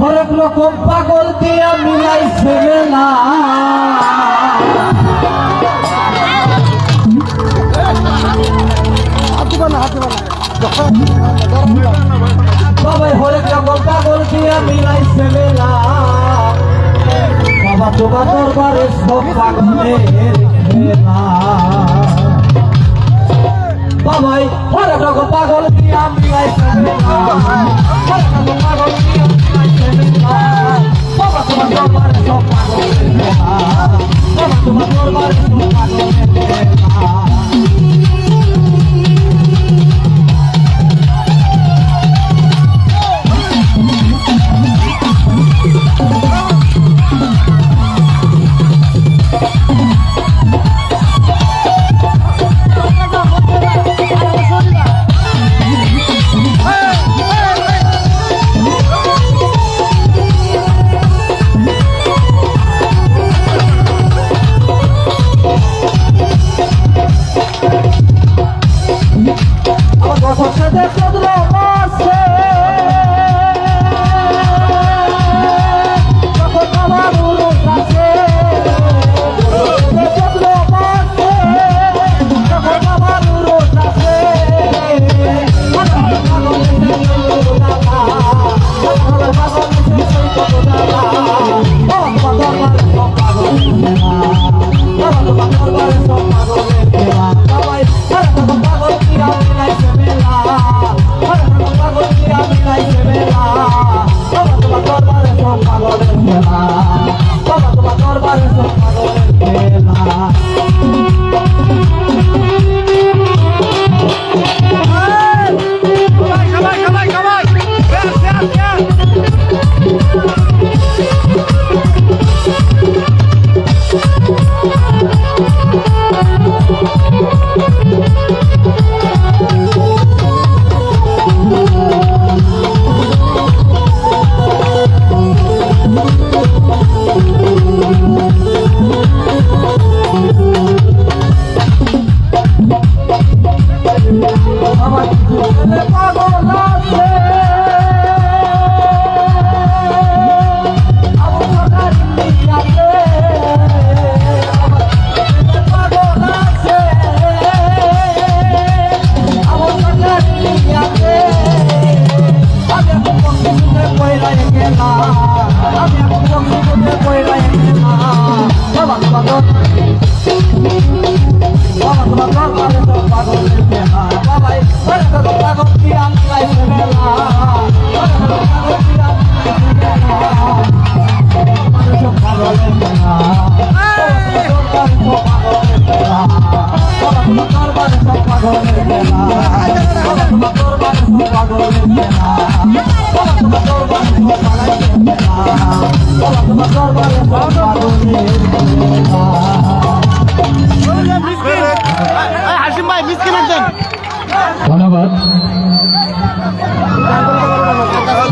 হরেক রকম পাগল দিয়া মিলাইছে মেলা সবাই হরেক রকম পাগল দিয়া মিলাইছে মেলা বাবা তোমার দরবারে সব পাগলের খেলা বাবাই হরেক রকম পাগল দিয়া মিলাইছে মেলা হরেক রকম পাগল দিয়া মিলাইছে মেলা বাবা তোমার দরবারে সব পাগলের খেলা বাবা তোমার দরবারে সব পাগলের খেলা Hey!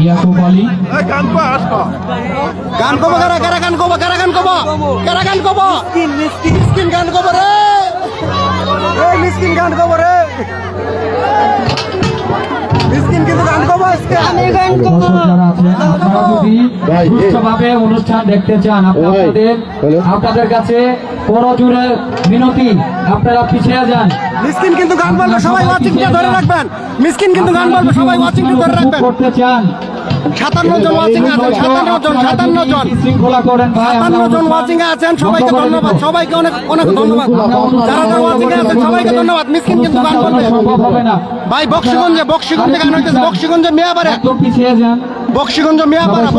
ইয়াকুব আলী গান কব কারা গান কব মিসকিন গান কব রে মিসকিন গান কব রে মিসকিন কিন্তু গান কব আজকে আমি গান কব। যারা আছেন আপনারা যদি সুষ্ঠুভাবে অনুষ্ঠান দেখতে চান আপনাদের কাছে করজোড়ে বিনতি, আপনারা পিছিয়ে যান। মিসকিন কিন্তু গান বলবে, সবাই ওয়াচিংটা ধরে রাখবেন। মিসকিন কিন্তু গান বলবে, সবাই ওয়াচিংটা ধরে রাখবেন। করতে চান 57 জন ওয়াচিং আছে, 57 জন শৃঙ্খলা করেন ভাই। 57 জন ওয়াচিং আছেন, সবাইকে ধন্যবাদ, সবাইকে অনেক অনেক ধন্যবাদ। যারা যারা ওয়াচিং আছেন সবাইকে ধন্যবাদ। মিসকিন কিন্তু গান বলবে, সম্ভব হবে না ভাই। বক্সিগঞ্জে গান হইতেছে, বক্সিগঞ্জে মিয়াপাড়া, একদম পিছিয়ে যান। বক্সিগঞ্জ মিয়াপাড়া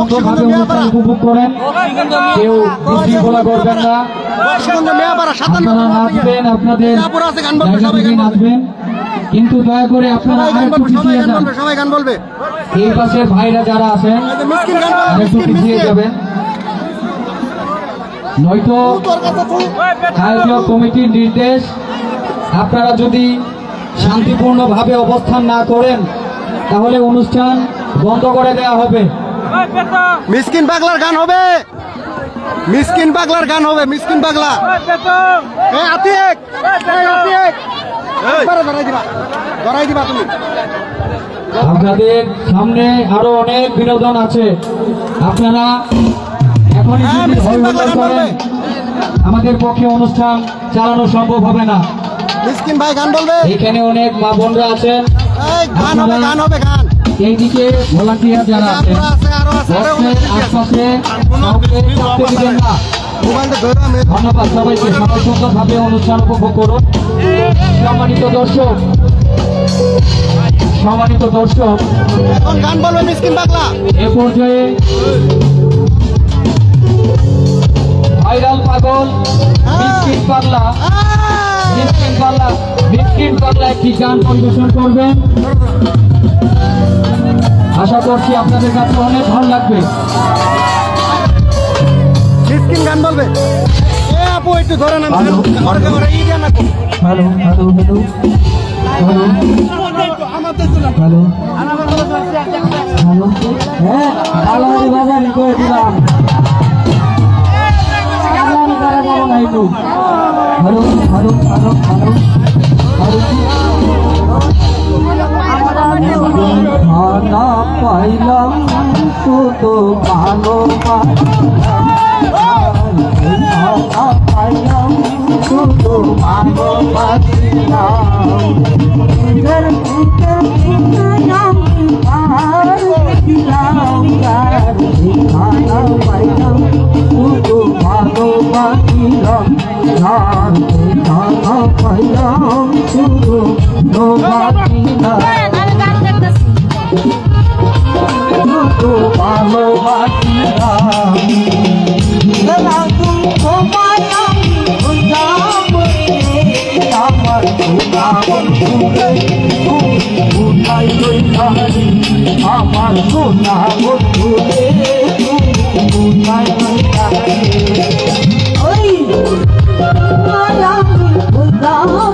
উপভোগ করেন, কেউ শৃঙ্খলা করবেন না। বক্সিগঞ্জ মিয়াপাড়া 57 নাচবেন, আপনাদের মিয়াপুর আছে, গান বলবে, সবাই গান বলবে, নাচবেন, কিন্তু দয়া করে আপনারা আরেকটু পিছিয়ে যান। সবাই গান বলবে। এই পাশের ভাইরা যারা আছেন মিসকিন গান বলবে, আরেকটু পিছিয়ে যাবেন, নয়তো আয়োজক কমিটির নির্দেশ আপনারা যদি শান্তিপূর্ণভাবে অবস্থান না করেন তাহলে অনুষ্ঠান বন্ধ করে দেওয়া হবে। মিসকিন পাগলার গান হবে, মিসকিন পাগলার গান হবে, মিসকিন পাগলা। আতিক ধরাই দিবা তুমি। আপনাদের সামনে আরো অনেক বিনোদন আছে, আপনারা এখনই যদি হইহুল্লোড় করেন আমাদের পক্ষে অনুষ্ঠান চালানো সম্ভব হবে না। মিসকিন ভাই গান বলবে, এখানে অনেক মা বোনরা আছেন, গান হবে, গান হবে, গান। এইদিকে ভলান্টিয়ার যারা আছেন আশপাশে কাউকে থাকতে দিবেন না। ধন্যবাদ সবাইকে, সবাই সুন্দরভাবে অনুষ্ঠান উপভোগ করুন। সম্মানিত দর্শক এখন গান বলবে মিসকিন পাগলা। এ পর্যায়ে ভাইরাল পাগল মিসকিন পাগলা একটি গান পরিবেশন করবেন। আশা করছি আপনাদের কাছে অনেক ভালো লাগবে। মিসকিন গান বলবে। আপু একটু ধরে নাম hello hello hello hello hello হ্যাঁ ভালো বাবা করে দিলাম। হ্যালো হ্যালো হ্যালো খানা পাইলাম শুধু ভালো পাইলাম শুধু ভালো পাইলাম শুধু ভালো পাইলাম শুধু আমার সোনা বন্ধুরে ওই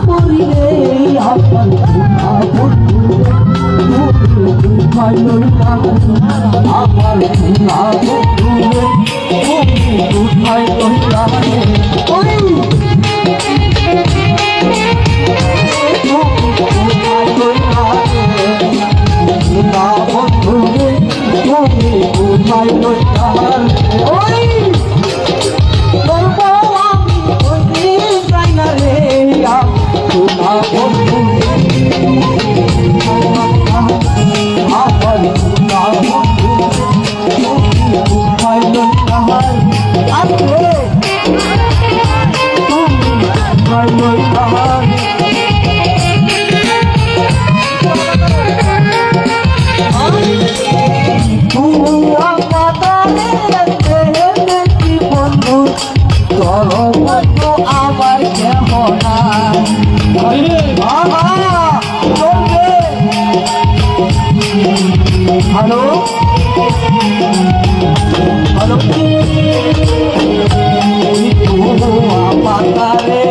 পরিলে আমার সোনা বন্ধুরে আমার সোনা বন্ধুরে হ্যালো হ্যালো পাতারে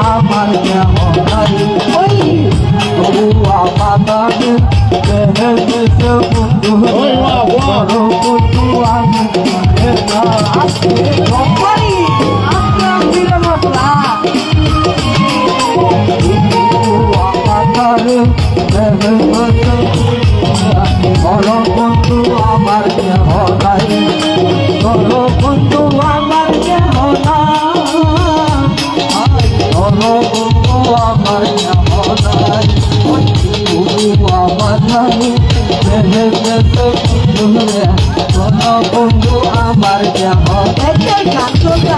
আমার কেমন পাতারে দেহেছে বন্ধু রে বড় বন্ধু আমি রব্বানি আমরা বীর মতলা পাতারে দেহেছে বড় বন্ধু আমার কেহ নাই বড় বন্ধু আমার কেহ নাই বড় বন্ধু আমার কেহ নাই আমার নাই বড় বন্ধু আমার কেহ গান চলতে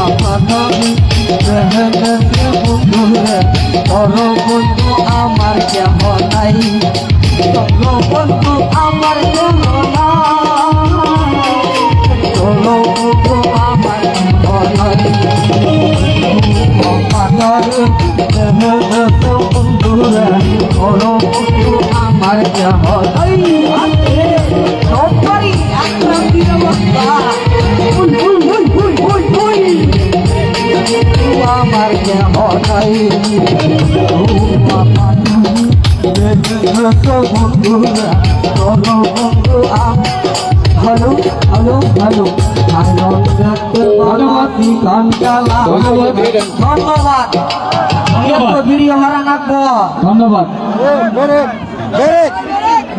আমার নাই বন্ধু রে বড় বন্ধু আমার কেহ নাই বড় বন্ধু আমার কেহ নাই বড় বন্ধু আমার কেহ নাই বন্ধু রে বড় বন্ধু আমার কেহ নাই সবাই একটা বিরবস্তা আমার কেহ নাই বন্ধু হ্যালো হ্যালো হ্যালো ধন্যবাদ ভিডিও হারা রাখবো ধন্যবাদ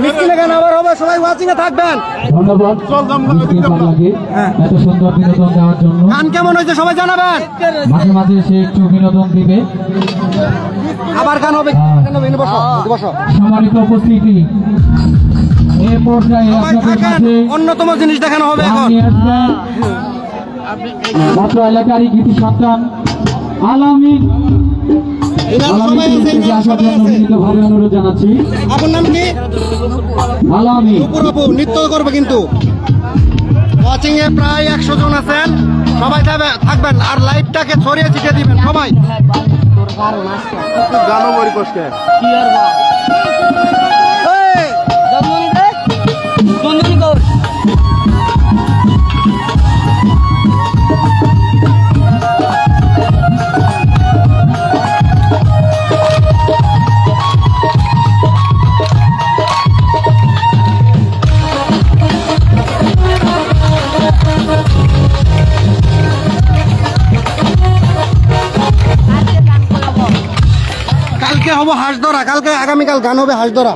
মিসকিনের গান আবার হবে, সবাই ওয়াচিং এ থাকবেন। ধন্যবাদ এত সুন্দর বিনোদন দেওয়ার জন্য। গান কেমন হয়েছে সবাই জানাবেন। মাঝে মাঝে সে একটু বিনোদন দিবে। আবার গান হবে, সম্মানিত উপস্থিতি এই পর্যায়ে আপনাদের কাছে অন্যতম জিনিস দেখানো হবে এখন। মাত্র এলাকারই কৃতি সন্তান আলামিন অনুরোধ জানাচ্ছি। আপনার নাম কি? আলামিন নৃত্য করবে কিন্তু ওয়াচিং এ প্রায় 100 জন আছেন, সবাই থাকবেন আর লাইভটাকে ছড়িয়ে ছিটিয়ে দিবেন সবাই। গানও বড় কষ্ট কি আর বা এই জন্মনি কর হবো হাঁস ধরা, কালকে আগামীকাল গান হবে হাঁস ধরা।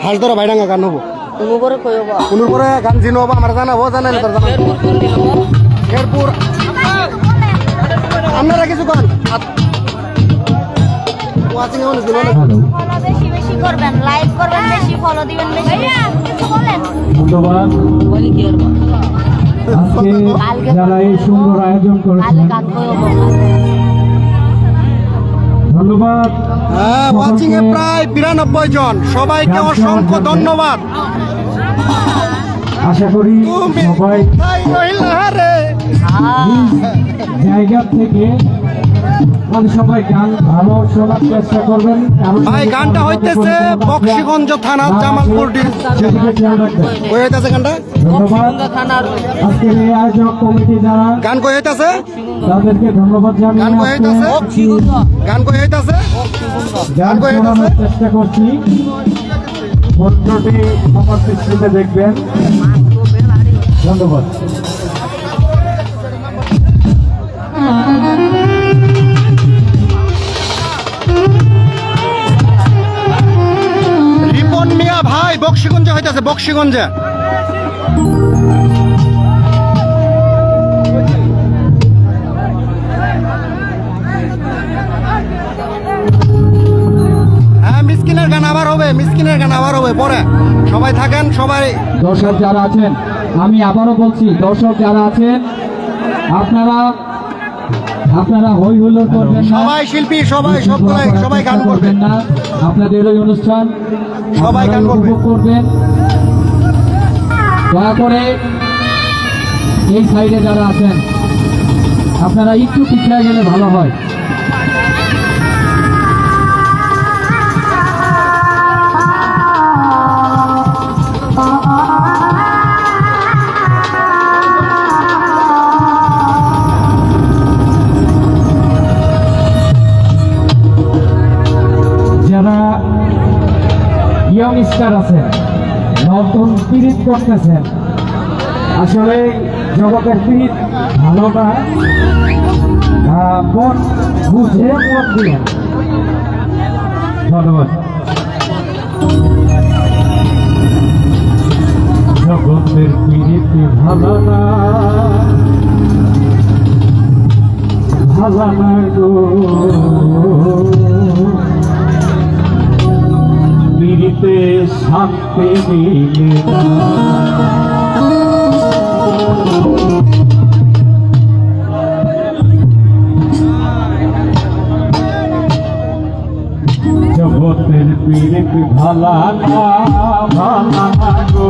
হাঁস ধরা ভাইডাঙ্গা গান হবো। কোন উপরে গান জিনো হবো আমার জানাবো, জানেন তোর এরপর আপনারা কিছু গান ওয়াচিং এ অনেক বেশি বেশি করবেন, লাইক করবেন, বেশি ফলো দিবেন, বেশি কিছু বলেন। ধন্যবাদ। আজকে যারা এই সুন্দর আয়োজন করেছেন ধন্যবাদ। হ্যাঁ, ওয়াচিং এ প্রায় 92 জন, সবাইকে অসংখ্য ধন্যবাদ। আশা করি সবাই জায়গা থেকে সবাই গান ভালো শোনার চেষ্টা করবেন। ভাই গানটা হইতেছে বক্সিগঞ্জ থানা জামালপুর হইতেছে গানটা। ধন্যবাদ। আজকের এই আয়োজক কমিটি যারা গান কই হইতেছে তাদেরকে ধন্যবাদ জানাই। গান কই হইতেছে গান কই হইতেছে গান শোনানোর চেষ্টা করছি, মন্ত্রটি আমার দৃষ্টিতে দেখবেন। ধন্যবাদ। রিপন মিয়া ভাই বক্সিগঞ্জে হইতেছে, বক্সিগঞ্জে। হ্যাঁ, মিসকিনের গান আবার হবে, মিসকিনের গান আবার হবে পরে। সবাই থাকেন, সবাই দর্শক যারা আছেন, আমি আবারও বলছি, দর্শক যারা আছেন আপনারা হই হুল্লোড় করবেন না, সবাই শিল্পী সবাই সবাই গান করবেন না। আপনাদের ওই অনুষ্ঠান সবাই গান করবেন। দয়া করে এই সাইডে যারা আছেন আপনারা একটু পিছিয়ে গেলে ভালো হয়। আবিষ্কার আছে, নতুন পীড়িত করতেছেন। আসলে জগতের পীড়িত ভালো না, মন বুঝে মন দিয়ে। ধন্যবাদ। জগতের পীড়িত ভালো না, ভালো না গো, পীড়িতে শান্তি মিলে না। জগতের পীড়িত ভালা না, ভালা না গো,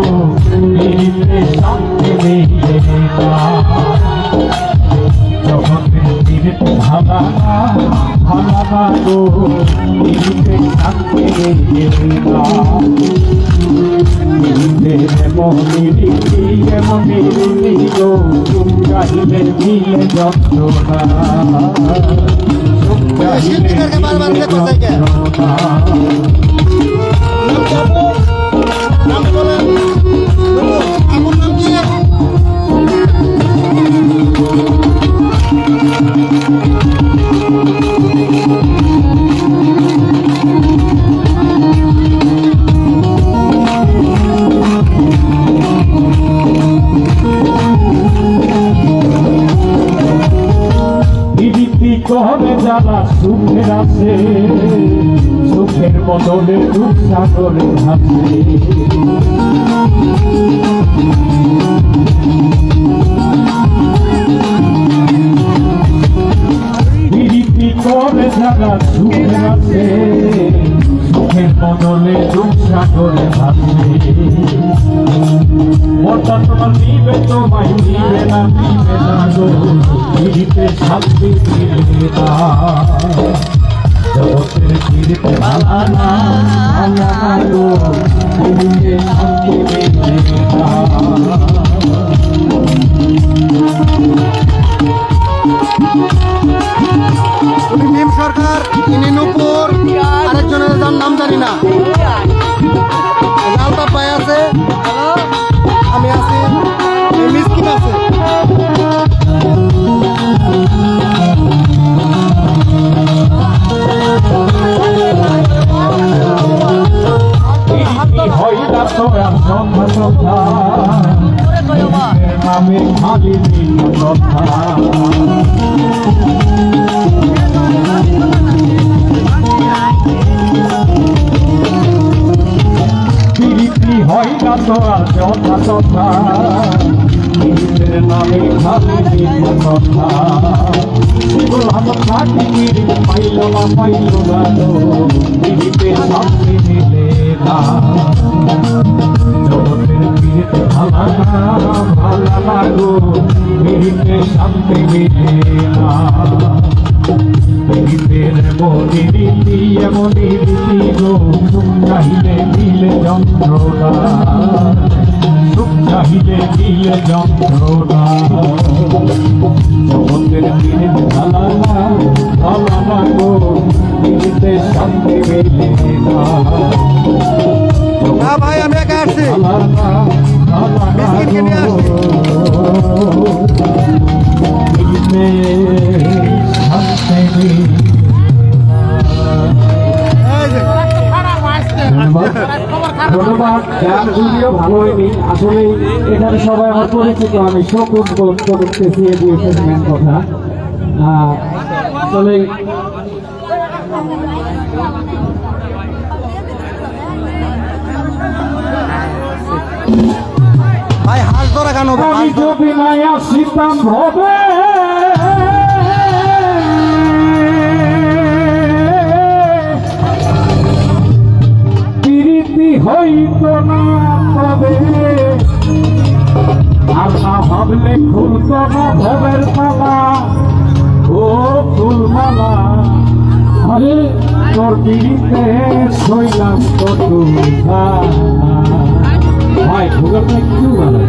পীড়িতে শান্তি মিলে না। জগতের পীড়িত ভালা না, ভালা না গো, পীড়িতে শান্তি মিলে না। মনিরি গো, গাহিলে মিলে যন্ত্রণা, কবে যারা সুখের আছে, সুখের বদলে দুঃখ সাগরে ভাসে। প্রীতি করে যারা সুখের আছে, সুখের বদলে দুঃখ সাগরে ভাসে। মনটা তোমার নিবে, তোমায় নিবে না, নিবে না গো, পীড়িতে শান্তি মিলে না। জগতের পীড়িত ভালা না, ভালা না গো, পীড়িতে শান্তি মিলে না। ভীম সরকার, ইনি নূপুর, আরেকজনের নাম জানি না। লালটা পায়ে আছে, আমি আছি, মিসকিন আছে। নামে খালি কথা প্রীতি হয় না তো আর যথা তথা, পীড়িতের নামে খালি কথা। ভালো থাকি পাইল না, পাইল না গো, পীড়িতে শান্তি মিলে না। জগতের পীড়িত ভালা না, ভালা না গো, পীড়িতে শান্তি মিলে না। পীড়িতের মনিরি মনিরি গো, সুখ চাহিলে মিলে যন্ত্রণা, সুখ চাহিলে মিলে যন্ত্রণা। জগতের পীড়িত ভালা না, ভালা না গো, পীড়িতে শান্তি মিলে না। ভাই আমি একা আসছি, মিসকিনকে নিয়ে আসছি। ধন্যবাদ। গান যদিও ভালো হয়নি, আসলে এখানে সবাই আমার পরিচিত, আমি শকুন করতেছি মেন কথা। আসলে ভাই হাল ধরা গান হবে, আমি যদি নাই আসিতাম ভবে, প্রীতি হইত না তবে, আর না ভাবলে খুলত না ভবের মালা, ও ফুলমালা। আরে তোর পিড়িতে শৈলাম কত ভাই, ভুগের কিছু ভালো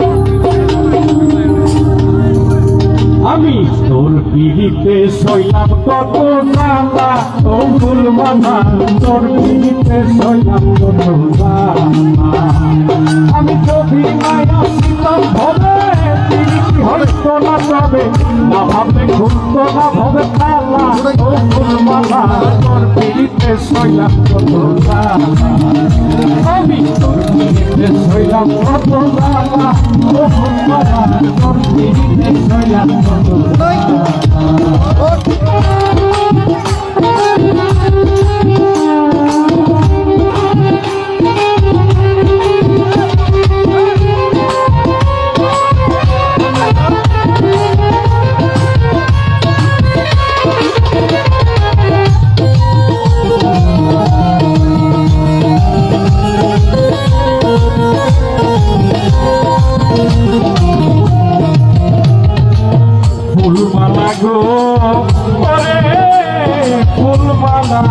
আমি তোর পিড়িতে শৈলাম কত জ্বালা ও ফুলমালা তোর পিড়িতে শৈলাম কত জ্বালা আমি যদি মায়া ছিলাম ভবে পিড়িতি হইতো না তবে না ভাবে খুলতো না ভবে তালা ও ফুলমালা তোর পিড়িতে শৈলাম কত জ্বালা আমি তোর পিড়িতে শৈলাম কত জ্বালা ও ফুলমালা তোর পিড়িতে শৈলাম কত ফুলমালা গো ওরে ফুলমালা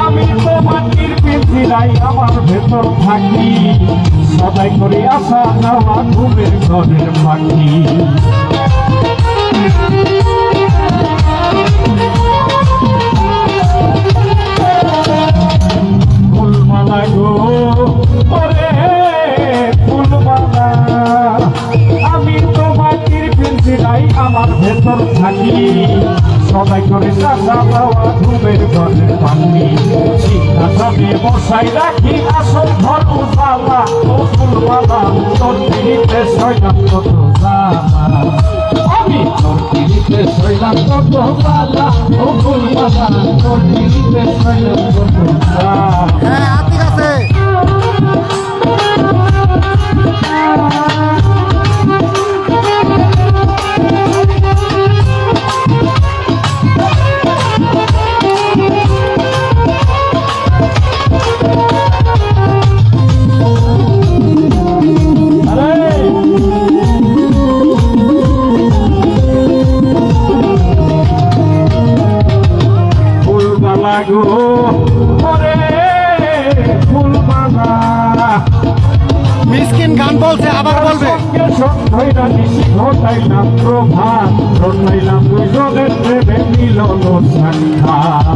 আমি তো মাটির পিঞ্জিরাই আমার ভেতর থাকি সদাই করে আসা যাওয়া ঘুমের ঘরের পাখি ফুলমালা গো ওরে ফুলমালা আমি তো মাটির পিঞ্জিরাই আমার ভেতর থাকি সদাই করে চাষা দেওয়া ঘুমের ঘরের পাখি সিংহাসনে বসাই রাখি আসল ঘর উজালা ও ফুলমালা তোর পিড়িতে শৈলাম কত জ্বালা আমি তোর পিড়িতে শৈলাম কত জ্বালা ও ফুলমালা তোর পিড়িতে শৈলাম কত জ্বালা গো ওরে ফুলমালা মিসকিন গান বলছে আবার বলবে সন্ধ্যাইরা নিশি ঘটাইলাম প্রভাত ঘটাইলাম দুজনের প্রেমে মিলন সাক্ষাৎ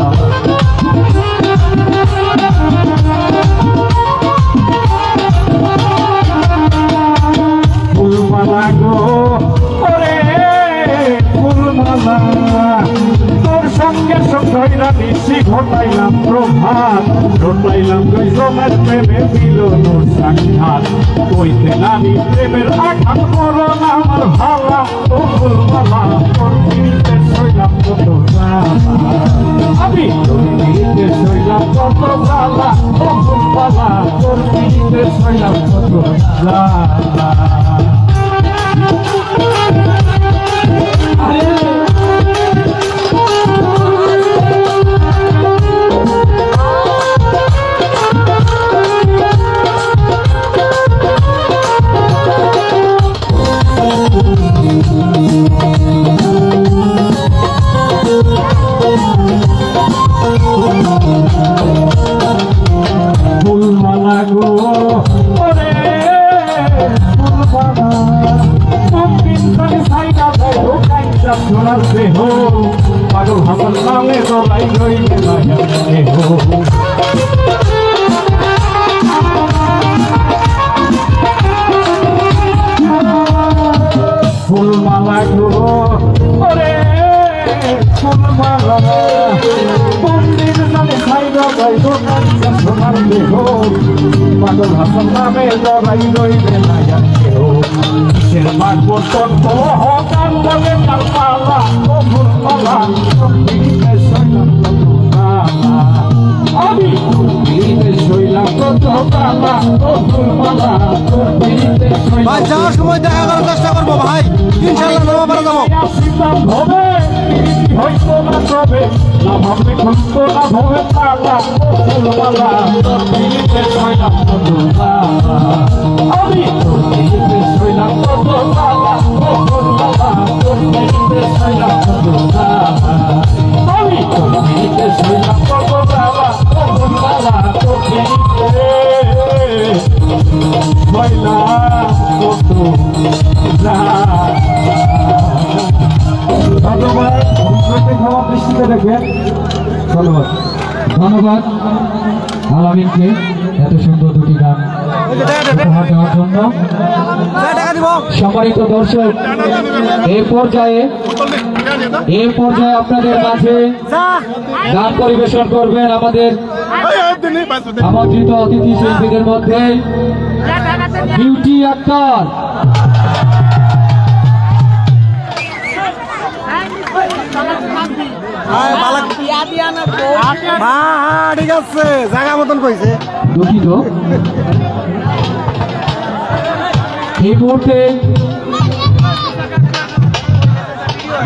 ফুলমালা গো ওরে ফুলমালা তোর সঙ্গে সন্ধ্যাইরা নিশি ঘটাইলাম প্রভাত ঘটাইলাম দুজনের প্রেমে মিলন সাক্ষাৎ কইতে নামি প্রেমের আঘাত করো না আমার ভালা ও ফুলমালা তোর পিড়িতে শৈলাম কত জ্বালা আমি তোর পিড়িতে শৈলাম কত জ্বালা ও ফুলমালা তোর পিড়িতে শৈলাম কত জ্বালা ফুলমালা গো ওরে ফুলমালা কোনদিন করে সাইডা দেয় কাইটা সোনার দেহ পাগল হাসান নামে দলাই রইবে মায়ার দেহ ফুলমালা গো ওরে ফুলমালা কোনদিন জানে সাইডা দেয় কাইটা সোনার দেহ পাগল হাসান নামে দলাই রইবে মায়ার দেহ কিসের মাঠ পর্যন্ত হকার বলে তার পালা ও ফুলমালা পিড়িতে শৈলাম কত জ্বালা আমি পিড়িতে শৈলাম কত জ্বালা ও ফুলমালা পিড়িতে ভাই যাওয়ার সময় দেখা করার চেষ্টা করবো ভাই ইনশাআল্লাহ নবাবরে যাবো আসিলাম ভবে পিড়িতি হইতো না তবে না ভাবে খুলতো না ভবে তালা ও ফুলমালা পিড়িতে শৈলাম কত জ্বালা আমি পিড়িতে শৈলাম কত জ্বালা ও ফুলমালা পিড়িতে শৈলাম কত জ্বালা আমি পিড়িতে শৈলাম কত জ্বালা ও ফুলমালা পিড়িতে শৈলাম কত জ্বালা দেখবেন। ধন্যবাদ ধন্যবাদ আলামিনকে এত সুন্দর দুটি গান উপহার দেওয়ার জন্য। সম্মানিত দর্শক, এই পর্যায়ে আপনাদের মাঝে গান পরিবেশন করবেন আমাদের আমন্ত্রিত অতিথি শিল্পীদের মধ্যে বিউটি আক্তার। ঠিক আছে, জায়গা মতন কইছে। দুঃখিত, এই মুহূর্তে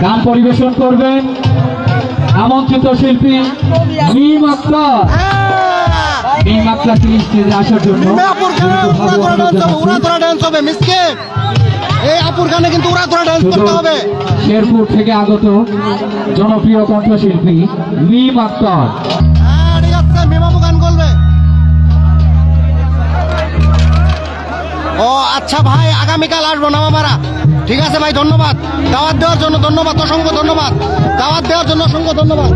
গান পরিবেশন করবেন আমন্ত্রিত শিল্পী মিম আক্তার। মিম আক্তারকে স্টেজে আসার জন্য শেরপুর থেকে আগত জনপ্রিয় কণ্ঠশিল্পী মিম আক্তার। ও আচ্ছা ভাই, আগামীকাল আসবো নামামারা। ঠিক আছে ভাই, ধন্যবাদ দাওয়াত দেওয়ার জন্য। ধন্যবাদ, অসংখ্য ধন্যবাদ দাওয়াত দেওয়ার জন্য, অসংখ্য ধন্যবাদ।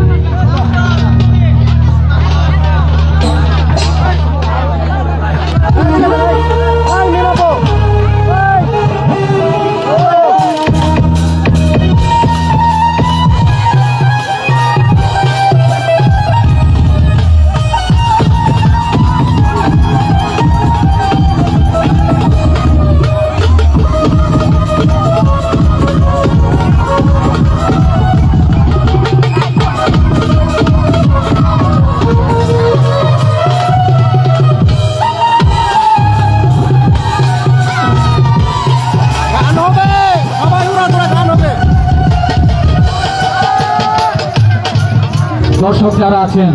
দর্শক যারা আছেন,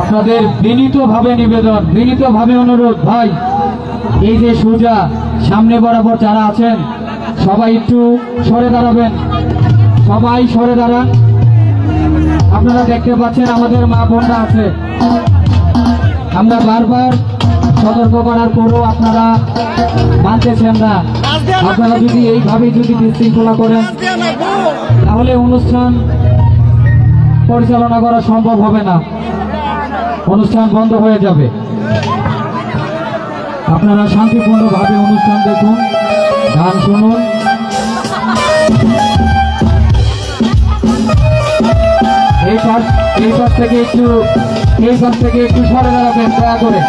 আপনাদের বিনীতভাবে নিবেদন, বিনীতভাবে অনুরোধ, ভাই এই যে সোজা সামনে বরাবর যারা আছেন সবাই একটু সরে দাঁড়াবেন, সবাই সরে দাঁড়ান। আপনারা দেখতে পাচ্ছেন আমাদের মা বোনরা আছে, আমরা বারবার সতর্ক করার পরও আপনারা মানতেছেন না। আপনারা যদি এইভাবে যদি বিশৃঙ্খলা করেন তাহলে অনুষ্ঠান পরিচালনা করা সম্ভব হবে না, অনুষ্ঠান বন্ধ হয়ে যাবে। আপনারা শান্তিপূর্ণভাবে অনুষ্ঠান দেখুন, গান শুনুন। এই পাশ থেকে একটু সরে দাঁড়াবেন দয়া করে।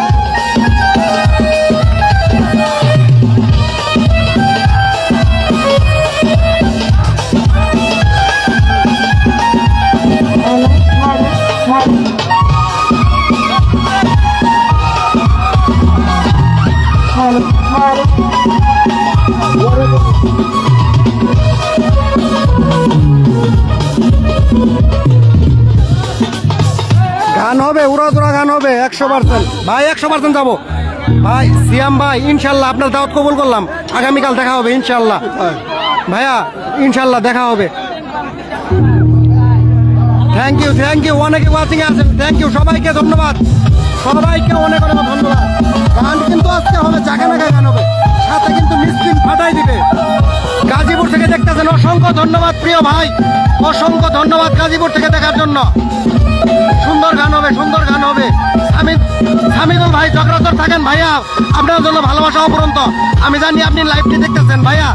গান হবে, উড়াদুরা গান হবে 100% ভাই, 100% যাবো ভাই। সিয়াম ভাই, ইনশাল্লাহ আপনার দাওয়াত কবুল করলাম। আগামীকাল দেখা হবে ইনশাল্লাহ ভাইয়া, ইনশাল্লাহ দেখা হবে। থ্যাংক ইউ, অনেকে ওয়াচিং আছেন, থ্যাংক ইউ সবাইকে, ধন্যবাদ সবাইকে, অনেক অনেক ধন্যবাদ। গান কিন্তু আজকে হবে, জাগানাগায় গান হবে, সাথে কিন্তু মিসকিন ফাটাই দিবে। গাজীপুর থেকে দেখতেছেন, অসংখ্য ধন্যবাদ প্রিয় ভাই, অসংখ্য ধন্যবাদ গাজীপুর থেকে দেখার জন্য। সুন্দর গান হবে, সুন্দর গান হবে। সামিদুল ভাই চক্রাচর থাকেন ভাইয়া, আপনার জন্য ভালোবাসা অপরন্ত। আমি জানি আপনি লাইভটি দেখতেছেন ভাইয়া।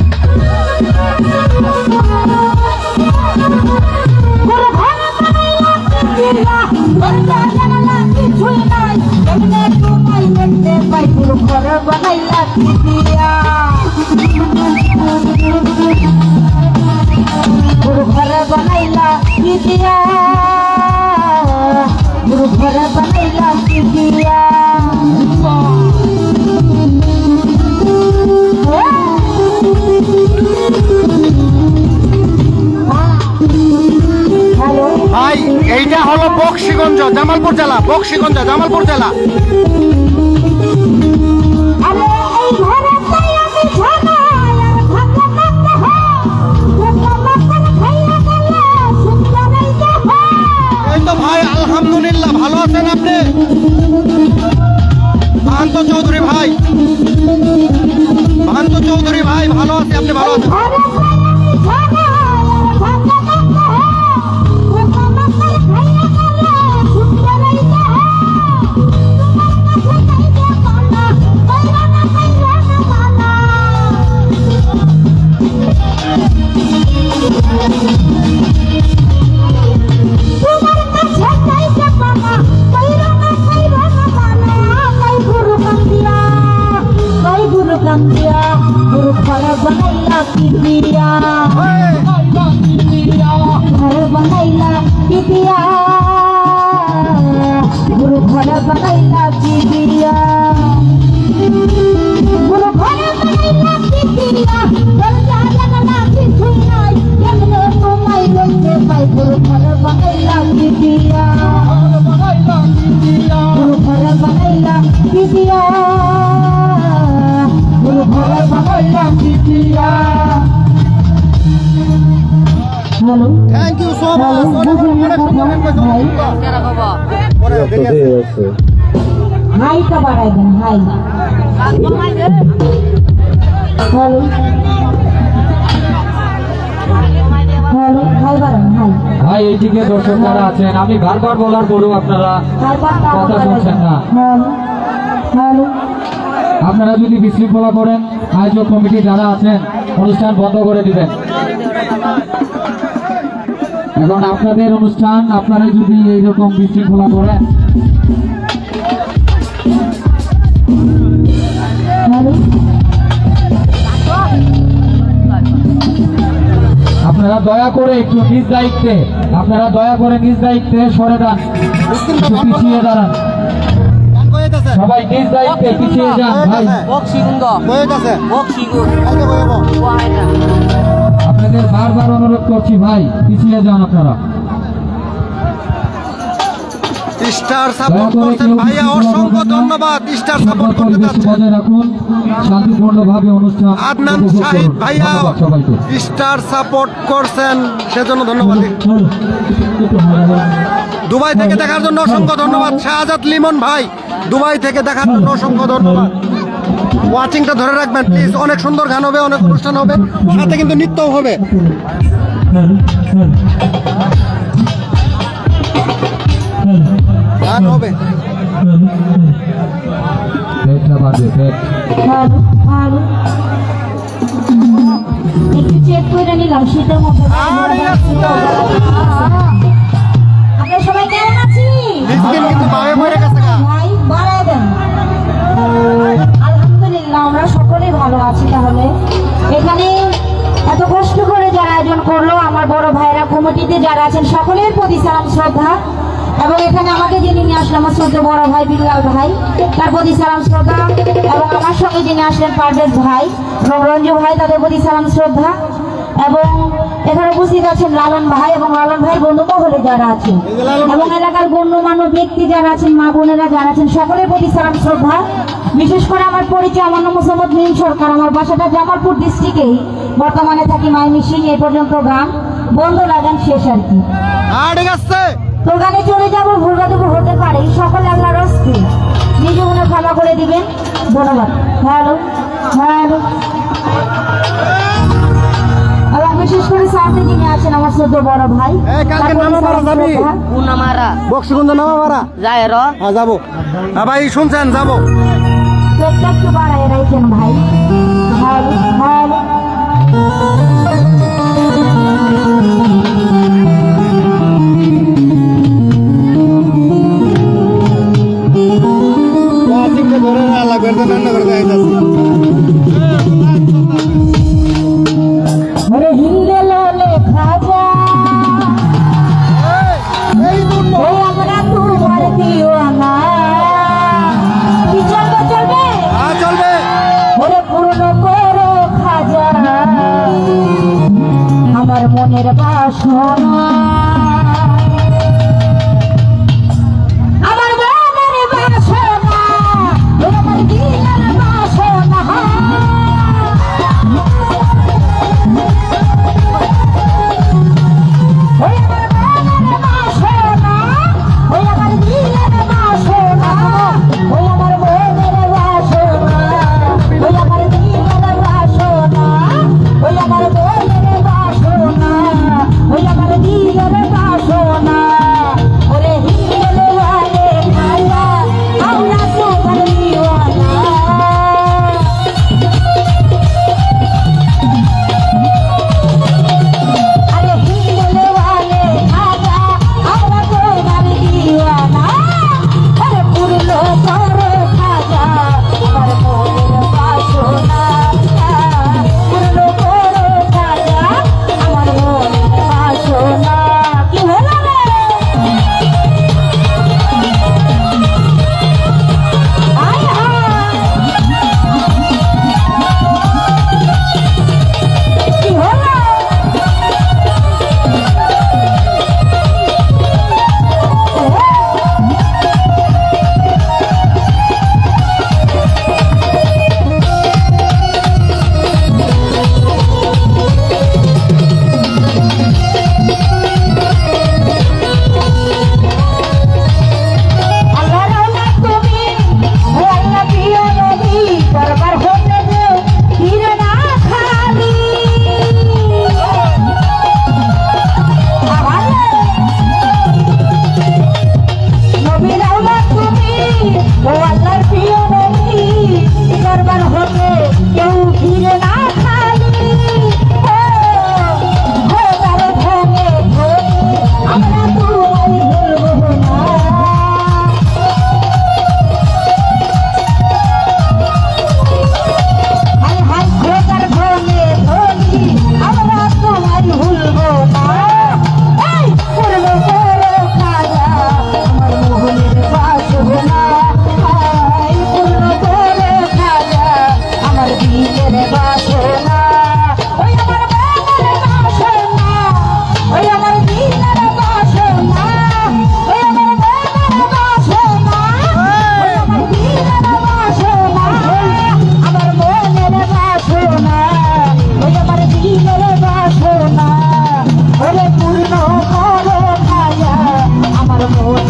ভাই এইটা হলো বক্সিগঞ্জ, জামালপুর জেলা, বক্সিগঞ্জ জামালপুর জেলা। এই তো ভাই, আলহামদুলিল্লাহ, ভালো আছেন আপনি? ভান্ত চৌধুরী ভাই, ভান্ত চৌধুরী ভাই, ভালো আছে, আপনি ভালো আছেন? পিপিয়া ঘর বানাইলা পিপিয়া গুরু ঘর বানাইলা পিপিয়া গুরু ঘর বানাইলা পিপিয়া দরজা লাগালা কিছুই নাই কেমনে তোমায় লইতে পাই গুরু ঘর বানাইলা পিপিয়া গুরু ঘর বানাইলা পিপিয়া গুরু ঘর বানাইলা পিপিয়া। Hello thank you so much hi টা বাড়াই দেন হাই হ্যালো হ্যালো হাই বাড়ান হাই ভাই এইদিকে দর্শক যারা আছেন আমি বারবার বলার পরেও আপনারা কথা শুনছেন না। হ্যালো আপনারা যদি বিশৃঙ্খলা করেন আয়োজক কমিটি যারা আছেন অনুষ্ঠান বন্ধ করে দিবেন। এখন আপনাদের অনুষ্ঠান আপনারা যদি এইরকম বিশৃঙ্খলা করেন হ্যালো আপনারা দয়া করে একটু নিজ দায়িত্বে সরে যান, একটু পিছিয়ে দাঁড়ান, সবাই নিজ দায়িত্বে পিছিয়ে যান। ভাই আপনাদের বারবার অনুরোধ করছি ভাই পিছিয়ে যান আপনারা। স্টার সাপোর্ট করছেন ভাইয়া, অসংখ্য ধন্যবাদ। স্টার সাপোর্ট করতে যাচ্ছে বজায় রাখুন, শান্তিপূর্ণভাবে অনুষ্ঠান আদনান উপভোগ শাহিদ করুন। ভাইয়া ধন্যবাদ সবাইকে। স্টার সাপোর্ট করছেন সেজন্য ধন্যবাদ। দুবাই থেকে দেখার জন্য অসংখ্য ধন্যবাদ। শাহজাদ লিমন ভাই দুবাই থেকে দেখার জন্য অসংখ্য ধন্যবাদ। ওয়াচিংটা ধরে রাখবেন প্লিজ, অনেক সুন্দর গান হবে, অনেক অনুষ্ঠান হবে, সাথে কিন্তু নৃত্যও হবে। গান হবে। হ্যালো হ্যালো একটু চেক করে নিলাম শীতের মধ্যে আপনারা সবাই কেমন আছি? মিসকিন কিন্তু বামে পড়ে গেছে গা। ভাই বাড়ায় দেন। আলহামদুলিল্লাহ আমরা সকলেই ভালো আছি। তাহলে এখানে এত কষ্ট করে যারা আয়োজন করলো আমার বড় ভাইরা কমিটিতে যারা আছেন সকলের প্রতি সালাম শ্রদ্ধা, এবং এখানে আমাকে যিনি নিয়ে আসলেন আমার ছোট বড় ভাই বিল্লাল ভাই তার প্রতি সালাম শ্রদ্ধা, এবং আমার সঙ্গে যিনি আসলেন পারভেজ ভাই এবং রঞ্জু ভাই তাদের প্রতি সালাম শ্রদ্ধা, এবং এখানে উপস্থিত আছেন লালন ভাই এবং লালন ভাই বন্ধু মহলে যারা আছেন এবং এলাকার গণ্যমান্য ব্যক্তি যারা আছেন মা বোনেরা যারা আছেন সকলের প্রতি সালাম শ্রদ্ধা। বিশেষ করে আমার পরিচয়, আমার নাম মোসাম্মদ মিম সরকার, আমার বাসাটা জামালপুর ডিস্ট্রিক্টেই, বর্তমানে থাকি মাইমিসিং। এই পর্যন্ত গান বন্ধ লাগান শেষ আর কি। ঠিক আছে, তো গানে চলে যাবো, ভুলবাদুবু হতে পারে, সকলে আল্লাহর হস্তে নিজে মনে ক্ষমা করে দিবেন। ধন্যবাদ। হ্যালো হ্যালো এবং বিশেষ করে সাথে যিনি আছেন আমার ছোট বড় ভাই বক্সিগঞ্জ নামা মারা হ্যাঁ যাবো। হ্যাঁ ভাই শুনছেন যাবো। একটু বাড়াই রাখেন ভাই। হ্যালো হ্যালো अरे हिंदे लोले खाजा ओ हमरा तुम्हार दीवाना কি চলবে চলবে ওরে পূর্ণ করো খাজা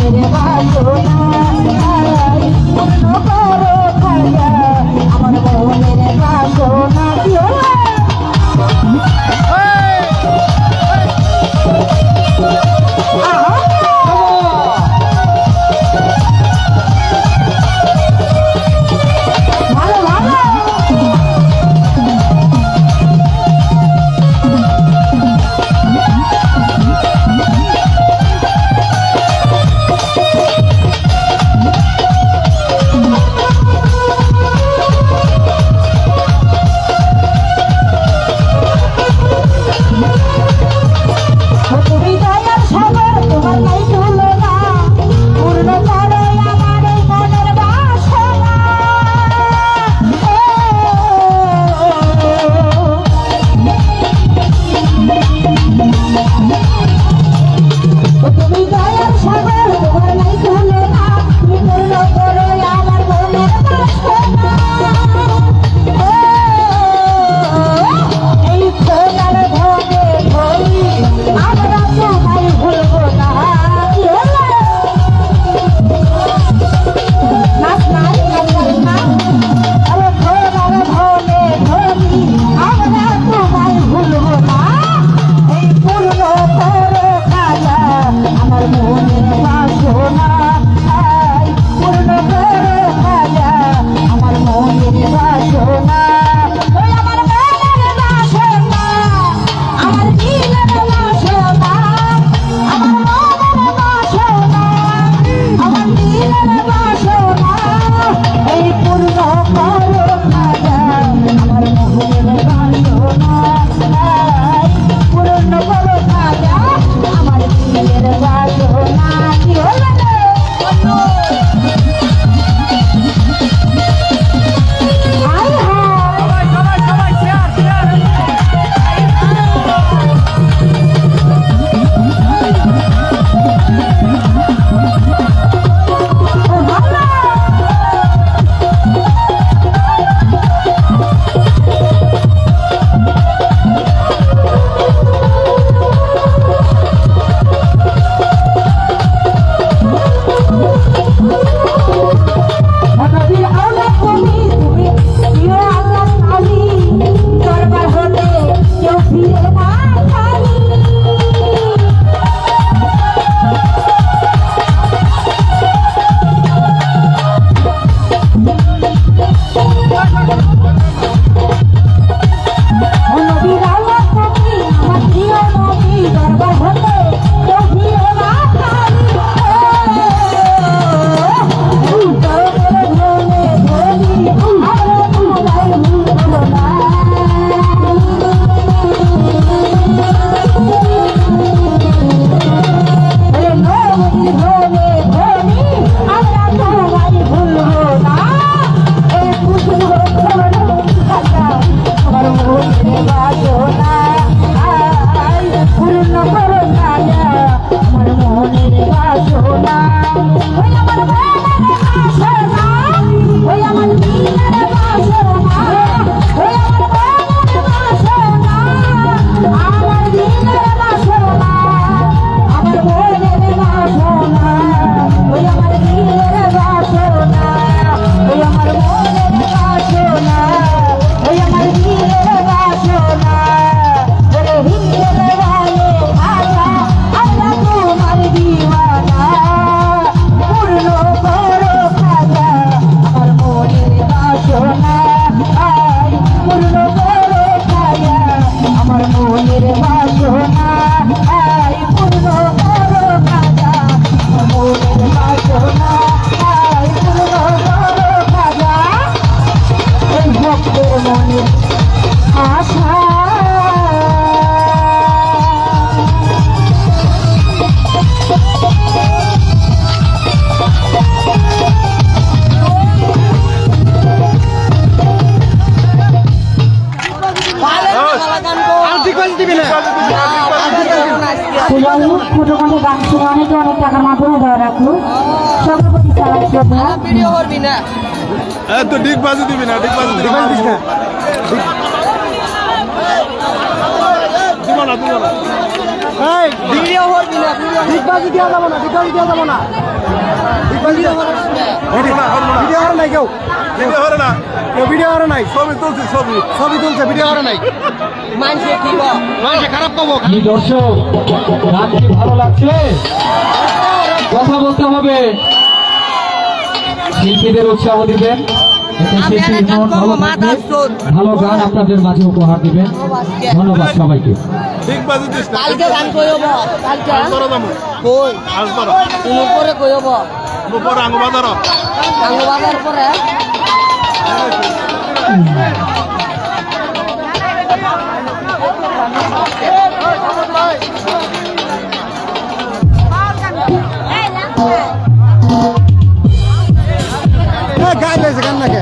মনের বাসনা পূর্ণ করো খাজা আমার মনের বাসনা কি হলো ছোটখাটো গান শুনে অনেকে অনেক টাকার মাধ্যমে দেওয়া রাখলো সকল প্রতি সালাম শ্রদ্ধা ভিডিও করবি না তো ঠিক বাজে দিবি না ঠিক বাজে দিবি না দিব না ভিডিও করবি না ডিগবাজি দেওয়া যাবো না ডিগবাজি দেওয়া যাবো না ডিগবাজি ভিডিও করে নাই কেউ ভিডিও করে না কেউ ভিডিও করে নাই ছবি তুলছে ছবি তুলছে ভিডিও করে নাই মানুষে কি মানুষে খারাপ পাবো কি দর্শক গান কি ভালো লাগছে কথা বলতে হবে শিল্পীদের উৎসাহ দিবেন ভালো গান আপনাদের মাঝে উপহার দিবেন ধন্যবাদ সবাইকে কালকে গান কইব কালকে কই আসবার তুমি পরে কইব পরে আঙ্গবাজার পরে গান গাইছে গান নাকি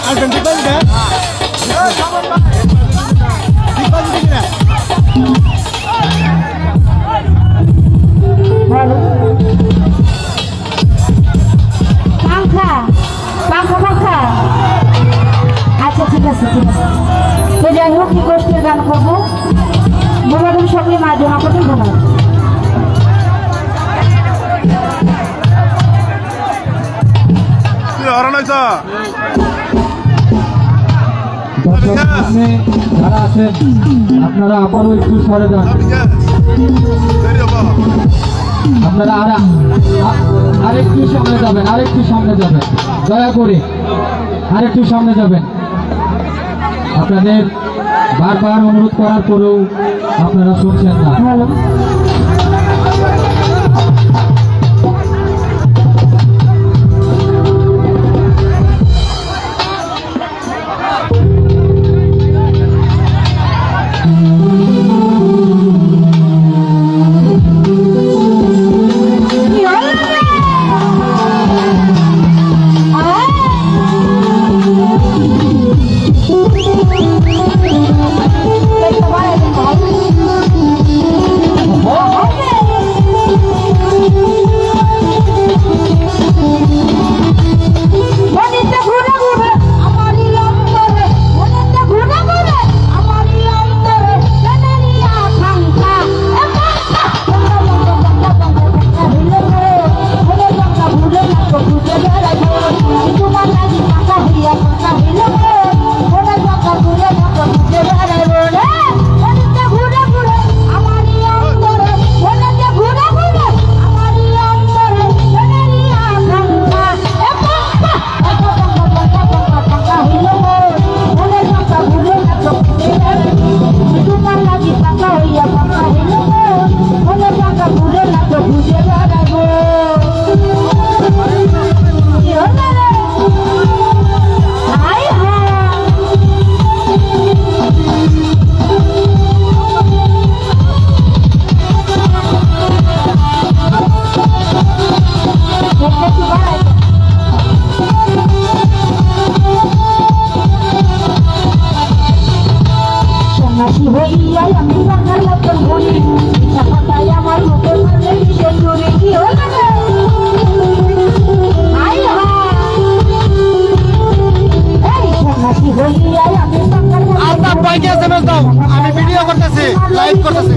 আসবেন ডিগবাজি দেয় ডিগবাজি দেখি না পাখা আচ্ছা ঠিক আছে তো যাই হোক কি কষ্টের গান করবো বোমাগুলো সকলে মা জমা করতে বোমা যারা আছেন আপনারা আবারও একটু সরে যান আপনারা আরেকটু সামনে যাবেন দয়া করে আরেকটু সামনে যাবেন আপনাদের বারবার অনুরোধ করার পরেও আপনারা শুনছেন না আমি ভিডিও করতেছি লাইভ করতেছি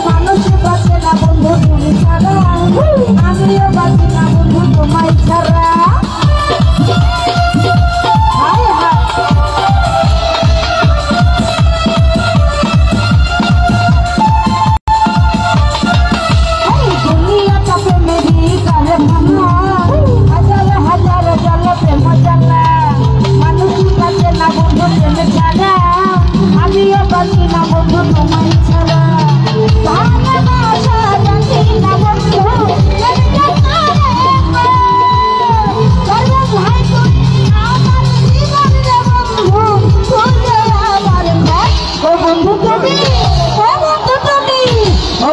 মানুষ বাঁচে না বন্ধু তোমায় ছাড়া ভালোবাসা জানি না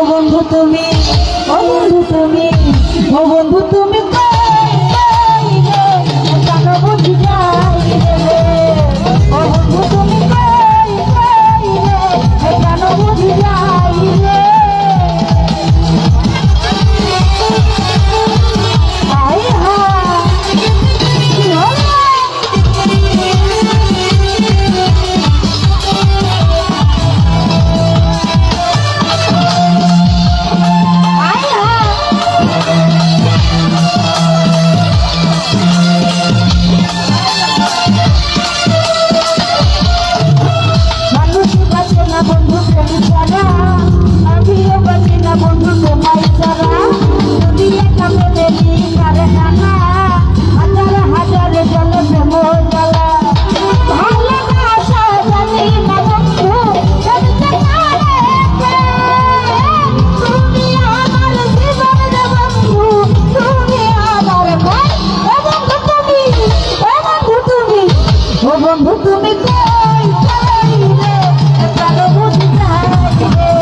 বন্ধু তুমি ও বন্ধু তুমি ও বন্ধু তুমি কই কই রে কেন বুঝি যাই রে ও বন্ধু তুমি কই কই রে কেন বুঝি যাই রে আই হা বন্ধু তুমি কই কই রে কেন বুঝি যাই রে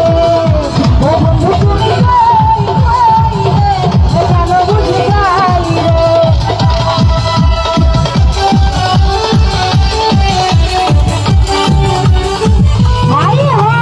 ও বন্ধু তুমি কই কই রে কেন বুঝি যাই রে আই হা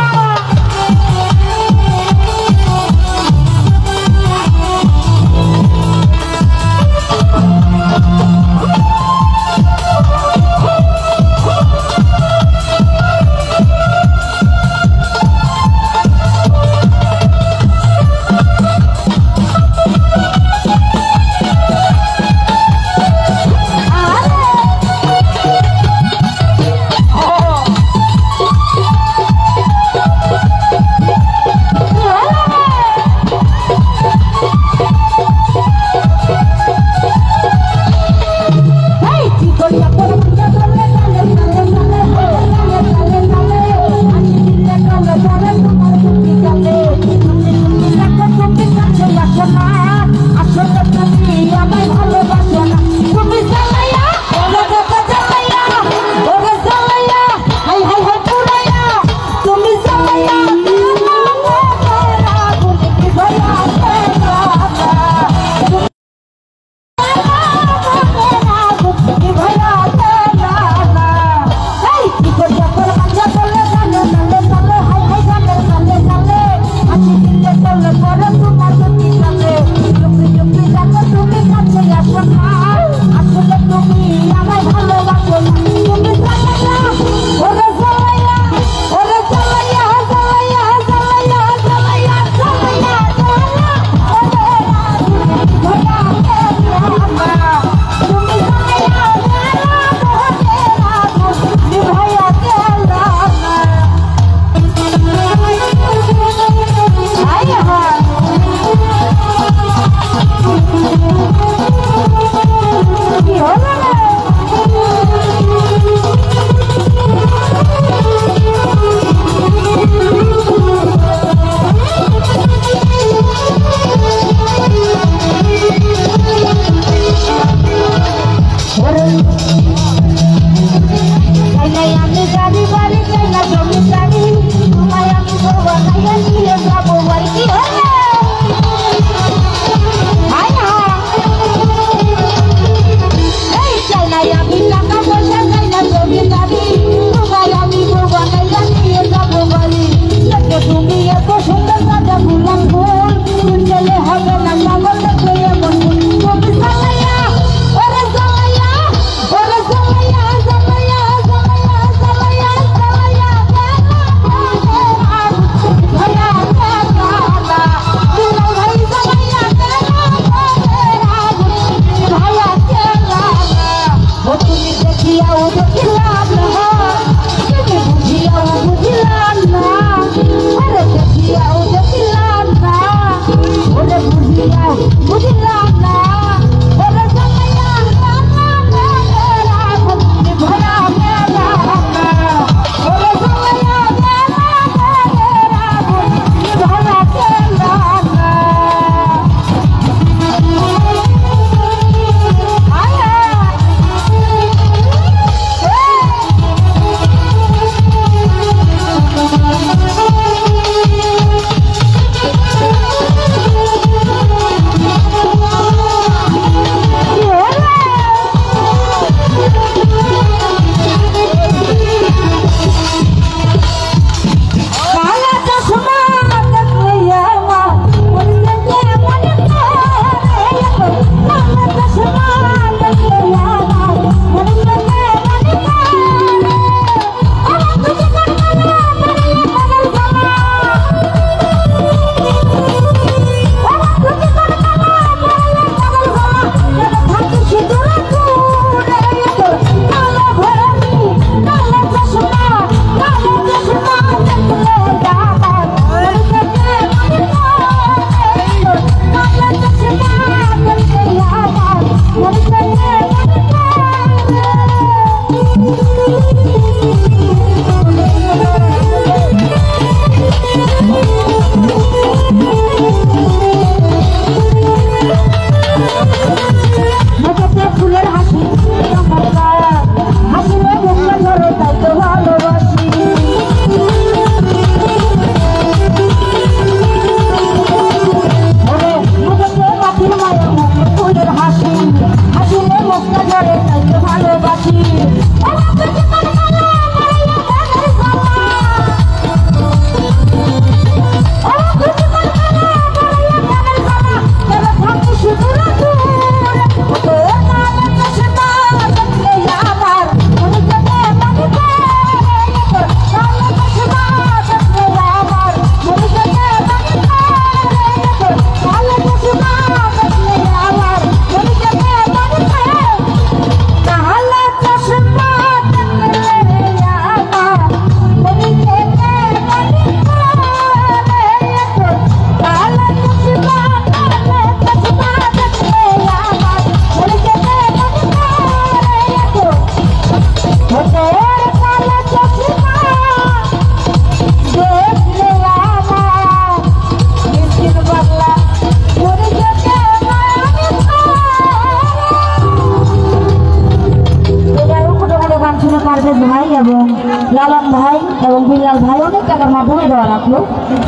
মাধ্যমে দেওয়া রাখলো।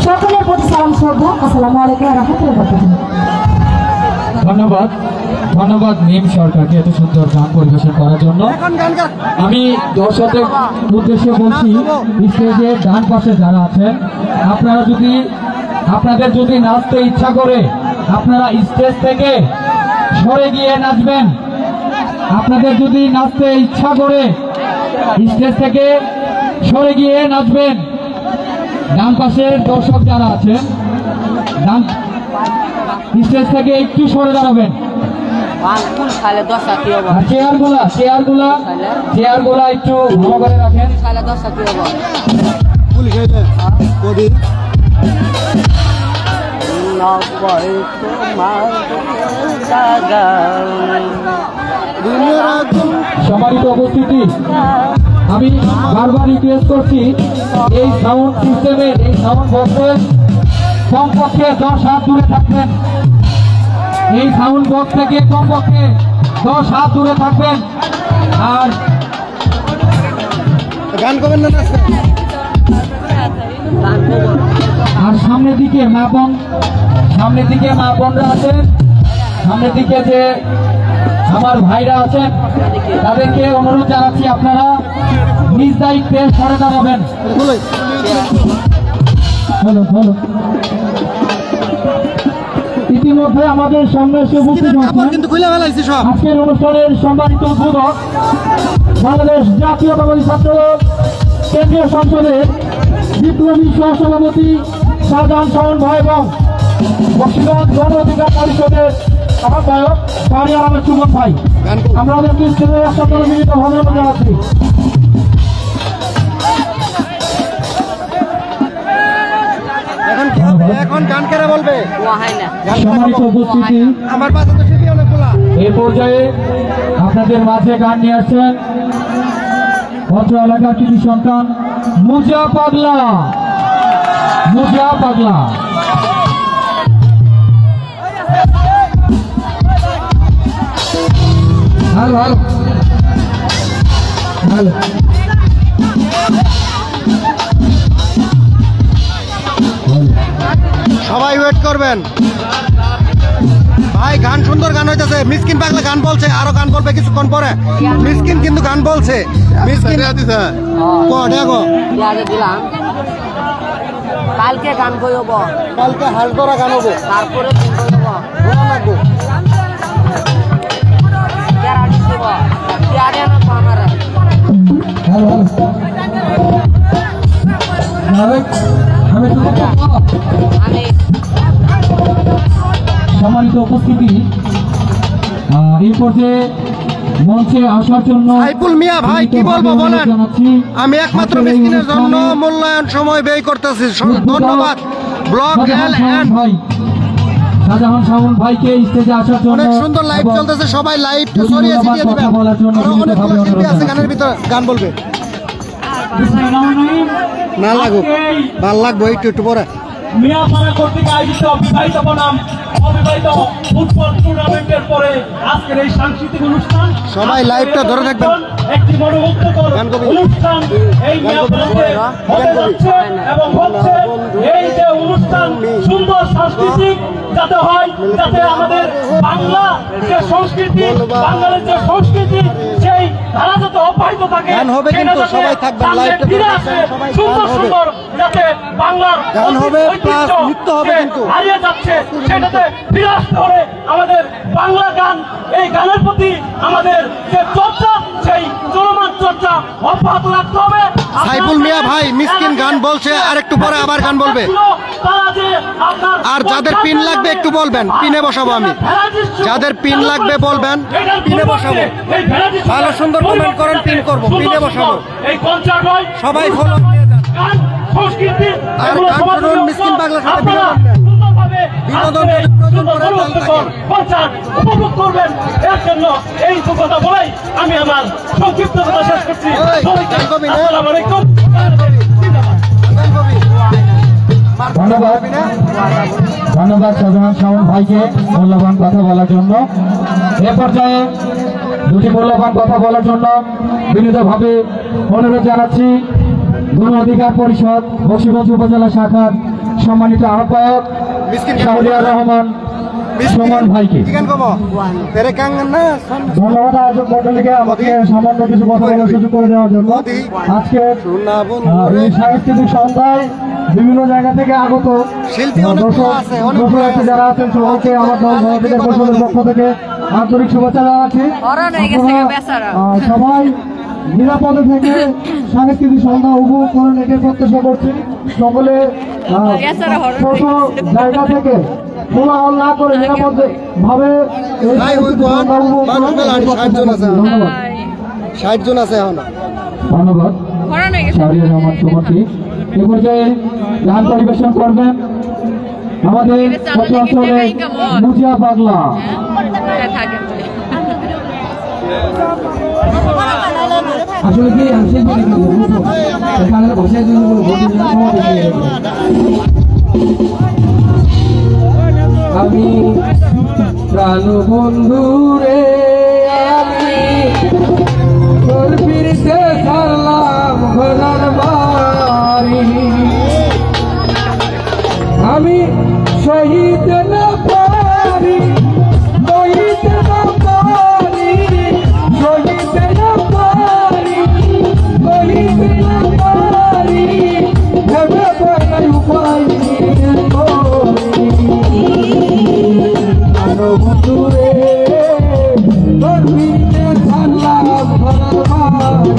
সকলের প্রতি সালাম শ্রদ্ধা, আসসালামু আলাইকুম ওয়া রাহমাতুল্লাহি ওয়া বারাকাতুহু। ধন্যবাদ, ধন্যবাদ নিম সরকারকে এত সুন্দর গান পরিবেশন করার জন্য। আমি দর্শকদের উদ্দেশ্যে বলছি, স্টেজের ডান পাশে যারা আছেন, আপনাদের যদি নাচতে ইচ্ছা করে আপনারা স্টেজ থেকে সরে গিয়ে নাচবেন। আপনাদের যদি নাচতে ইচ্ছা করে স্টেজ থেকে সরে গিয়ে নাচবেন। ডান পাশের দর্শক যারা আছেন ডান স্টেজ থেকে একটু সরে দাঁড়াবেন। চেয়ারগুলা একটু ভালো করে রাখেন। সম্মানিত উপস্থিতি, আমি বারবার রিকোয়েস্ট করছি, এই সাউন্ড সিস্টেমের এই সাউন্ড বক্সের কমপক্ষে 10 হাত দূরে থাকবেন। এই সাউন্ড বক্স থেকে কমপক্ষে 10 হাত দূরে থাকবেন। আর গান করবেন না, আর সামনের দিকে মা বোনরা আছেন, সামনের দিকে যে আমার ভাইরা আছেন, তাদেরকে অনুরোধ জানাচ্ছি আপনারা নিজ দায়িত্বে সরে দাঁড়াবেন। ইতিমধ্যে আমাদের সামনে এসে উপস্থিত হয়েছেন আজকের অনুষ্ঠানের সম্মানিত উদ্বোধক, বাংলাদেশ জাতীয়তাবাদী ছাত্র কেন্দ্রীয় সংসদের বিপ্লবী সহসভাপতি শাহজাহান শাওন ভাই এবং বক্সিগঞ্জ গণ অধিকার পরিষদের আহ্বায়ক শাহরিয়ার আহমেদ সুমন ভাই। আমরা ওদেরকে স্টেজের একসাথে মিলিত ধন্যবাদ জানাচ্ছি। এখন গান কেরা বলবে? সম্মানিত উপস্থিতি, এই পর্যায়ে আপনাদের মাঝে গান নিয়ে আসছেন ভদ্র এলাকার কৃষি সন্তান মুজা পাগলা। সবাই ওয়েট করবেন ভাই। গান সুন্দর গান হইতেছে। মিসকিন পাগলা গান বলছে, আরো গান বলবে কিছুক্ষণ পরে। মিসকিন কিন্তু গান বলছে। মিসকিন কালকে গান কইব, কালকে হাল করা গান হবো, তারপরে সম্মানিত উপস্থিতি, এই পর্যায়ে মঞ্চে আসার জন্য সাইফুল মিয়া ভাই কি বলবো বলেন? আমি একমাত্র মিসকিনের জন্য মূল্যায়ন সময় ব্যয় করতেছি। ধন্যবাদ ব্লগ ভাই শাহজাহান শাওন ভাইকে স্টেজে আসার জন্য। অনেক সুন্দর লাইভ চলতেছে, সবাই লাইভ ছড়িয়ে ছিটিয়ে দিবেন। অনেকগুলো শিল্পী আছে গানের ভিতরে, গান বলবে। না লাগুক, ভাল লাগবো একটু পরে। মিয়াপাড়া কর্তৃক আয়োজিত বিবাহিত বনাম অবিবাহিত ফুটবল টুর্নামেন্টের পরে আজকের এই সাংস্কৃতিক অনুষ্ঠান, সবাই লাইভটা ধরে থাকবেন। একটি মনোমুগ্ধকর অনুষ্ঠান এই মিয়াপাড়াতে হতে যাচ্ছে এবং হচ্ছে। এই যে অনুষ্ঠান সুন্দর সাংস্কৃতিক যাতে হয়, যাতে আমাদের বাংলা যে সংস্কৃতি, বাঙালির যে সংস্কৃতি, সেই ধারা যাতে অব্যাহত থাকে। গান হবে কিন্তু সবাই থাকবেন, লাইভটা ফিরে আসে সুন্দর সুন্দর, যাতে বাংলার গান হবে প্লাস নৃত্য হবে কিন্তু হারিয়ে যাচ্ছে, সেটাতে ফিরে আসতে হবে। আমাদের বাংলা গান, এই গানের প্রতি আমাদের যে চর্চা, সেই চলমান চর্চা অব্যাহত রাখতে হবে। সাইফুল মিয়া ভাই মিসকিন গান বলছে, আর একটু পরে আবার গান বলবে। আর যাদের পিন লাগবে একটু বলবেন, পিনে বসাবো আমি। যাদের পিন লাগবে বলবেন, পিনে বসাবো। ভালো সুন্দর কমেন্ট করেন, পিন করবো, পিনে বসাবো। সবাই ফলো দিয়ে যান। আর গান শুনুন মিসকিন পাগলার সাথে বিনোদন উপভোগ করবেন। এর জন্য এই কথা বলেই আমি আমার সংক্ষিপ্ত কথা শেষ করছি। আসসালামু আলাইকুম। ধন্যবাদ শাহজাহান শাওন ভাইকে মূল্যবান কথা বলার জন্য। এ পর্যায়ে দুটি মূল্যবান কথা বলার জন্য বিনীতভাবে অনুরোধ জানাচ্ছি গণ অধিকার পরিষদ বশিরগঞ্জ উপজেলা শাখার সম্মানিত আহ্বায়ক শাহরিয়ার রহমান সুমন ভাইকে ধন্যবাদ আয়োজক মন্ডলীকে আমাকে সামান্য কিছু কথা বলার সুযোগ করে দেওয়ার জন্য। আজকে এই সাংস্কৃতিক সন্ধ্যায় বিভিন্ন জায়গা থেকে আগত দর্শক যারা আছেন সবাইকে আমার দল গণ অধিকার পরিষদের পক্ষ থেকে আন্তরিক শুভেচ্ছা জানাচ্ছি। সবাই নিরাপদে থেকে সাংস্কৃতিক সন্ধ্যা উপভোগ করেন এটাই প্রত্যাশা করছি। সকলে ছোট জায়গা থেকে কোলাহল না করে নিরাপদ ভাবে 60 জন আছে এখন। ধন্যবাদ শাহরিয়ার রহমান সুমনকে। এ পর্যায়ে গান পরিবেশন করবেন আমাদের অঞ্চলে মুজিয়া পাগলা। আসলে কি এখানে বসে আমি প্রাণ বন্ধু রে আমি তোর ফিরতে ছাড়লাম ঘোড়ার বাড়ি আমি শহীদ না পারি শহীদ না পারি শহীদ না পারি শহীদ না পারি ভেবে পাই উপায় বন্ধুরে তোর ফিরতে ছাড়লাম ঘোড়ার বাড়ি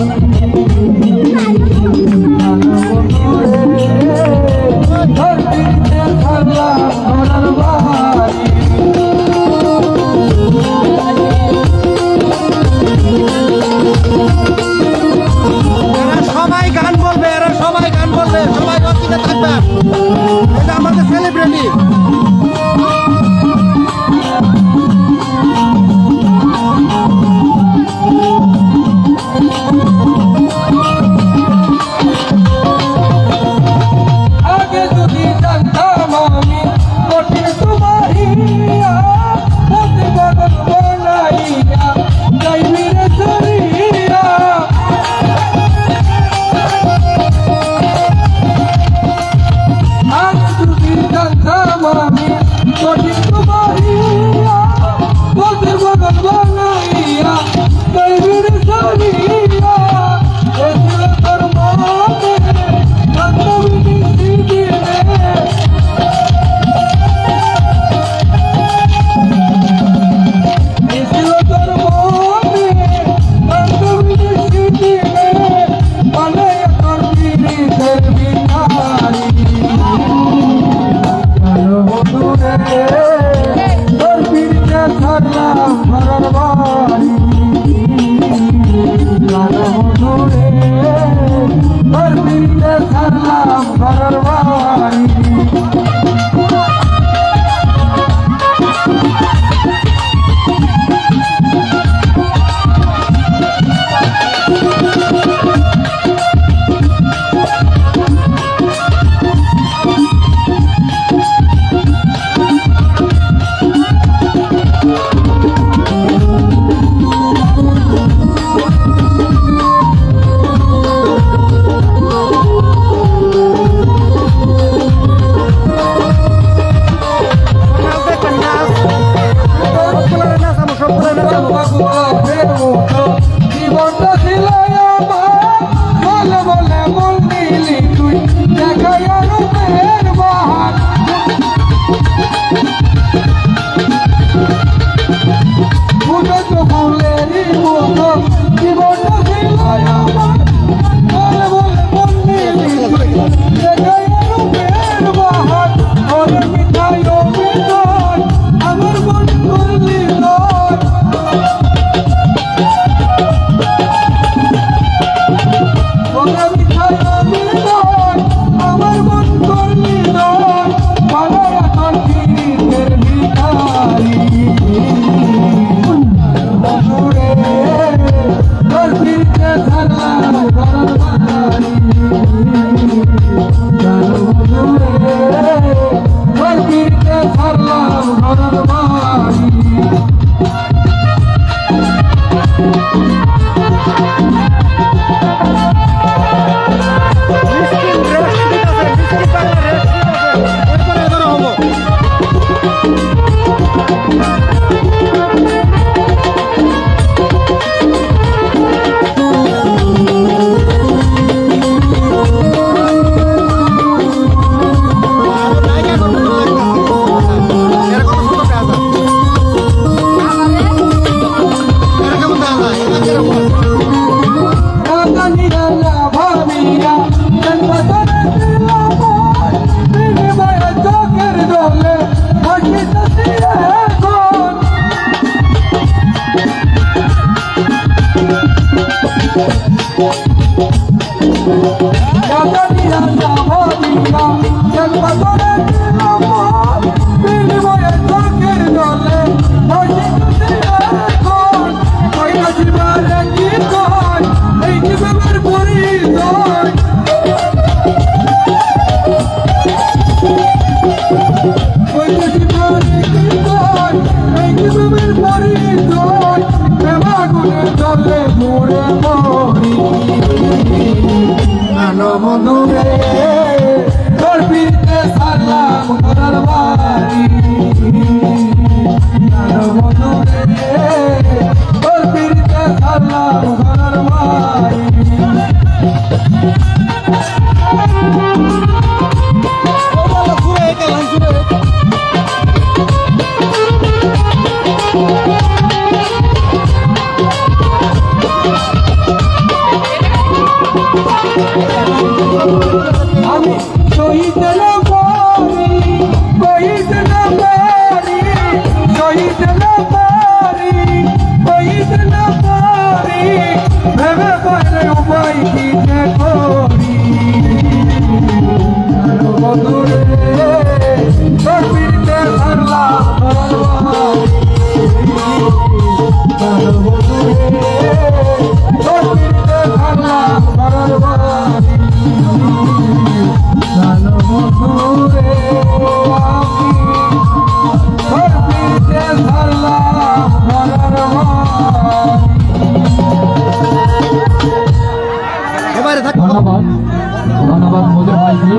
ধন্যবাদ মোদের ভাইকে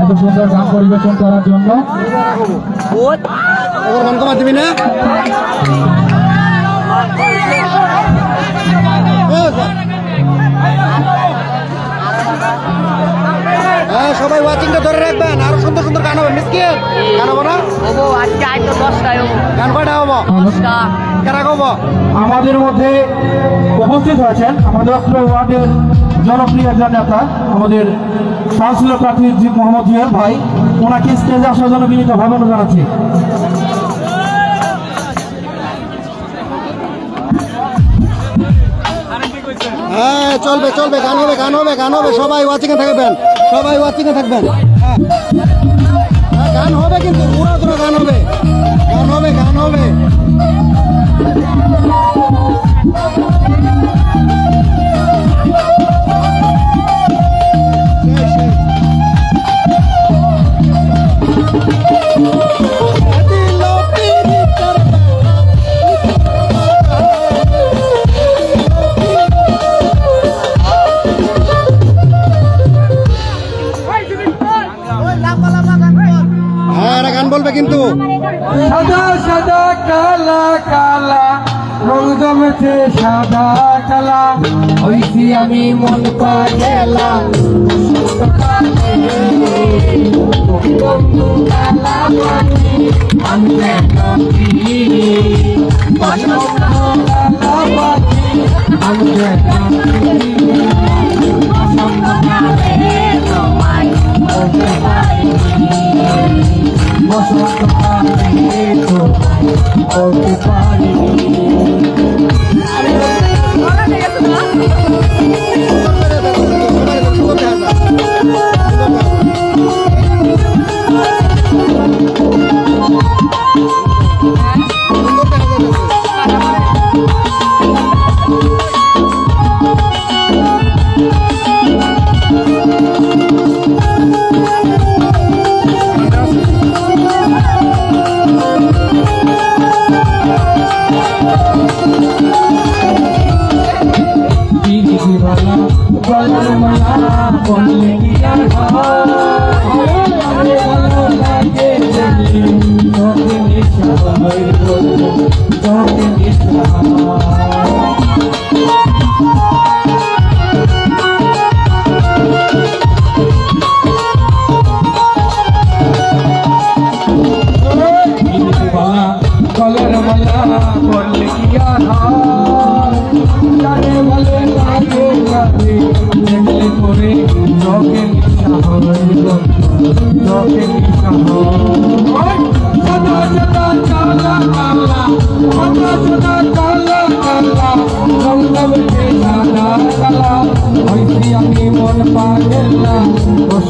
এত সুন্দর গান পরিবেশন করার জন্য। গান কমা দিবি না? হ্যাঁ, সবাই ওয়াচিংটা ধরে রাখবেন। আরো সুন্দর সুন্দর গান হবে। মিসকিন গান হবো না? গান কয়টা হবো? কারা গাবো? আমাদের মধ্যে উপস্থিত হয়েছেন আমাদের ওয়ার্ডের জনপ্রিয় একজন নেতা, আমাদের কাউন্সিলর প্রার্থী মোহাম্মদ জুয়েল ভাই। ওনাকে স্টেজে আসার জন্য বিনীত ভাবনা জানাচ্ছি। হ্যাঁ, চলবে চলবে, গান হবে গান হবে গান হবে। সবাই ওয়াচিংয়ে থাকবেন, সবাই ওয়াচিংয়ে থাকবেন। হ্যাঁ, গান হবে কিন্তু পুরো পুরো গান হবে, গান হবে গান হবে। গান বলবে কিন্তু সাদা সাদা কালা কালা রং জমেছে সাদা কালা হইছি আমি মন পা গেলাম বন্ধু কালা পাখি আমি কালা পাখি আমি কালা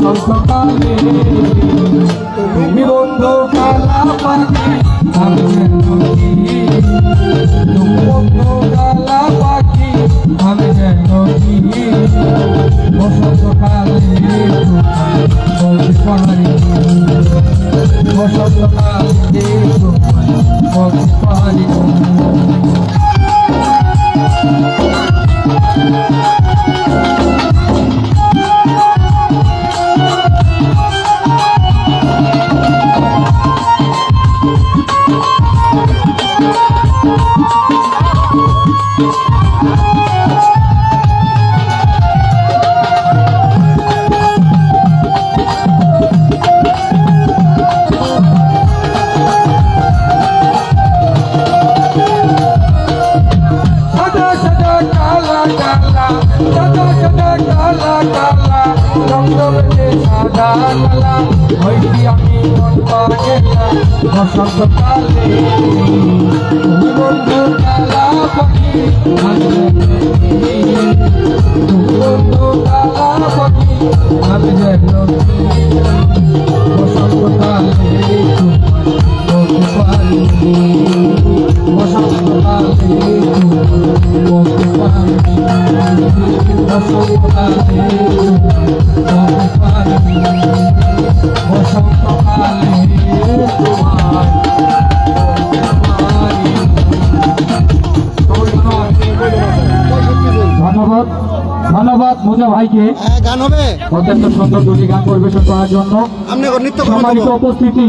বসন্তকালে তুমি বন্ধু কালা পাখি আমি যেন কি তুমি বন্ধু কালা পাখি আমি যেন কি বসন্তকালে বলতে পারি বসন্তকালে বলতে পারি বসন্তকালে তুমি বন্ধু কালা পাখি তুমি বন্ধু কালা পাখি আমি যেন বসন্তকালে বলতে পারি বসন্তকালে বলতে পারি বসন্তকালে বলতে পারি বসন্তকালে ধন্যবাদ ধন্যবাদ মুজা ভাইকে গান হবে অত্যন্ত সুন্দর দুটি গান পরিবেশন করার জন্য সম্মানিত উপস্থিতি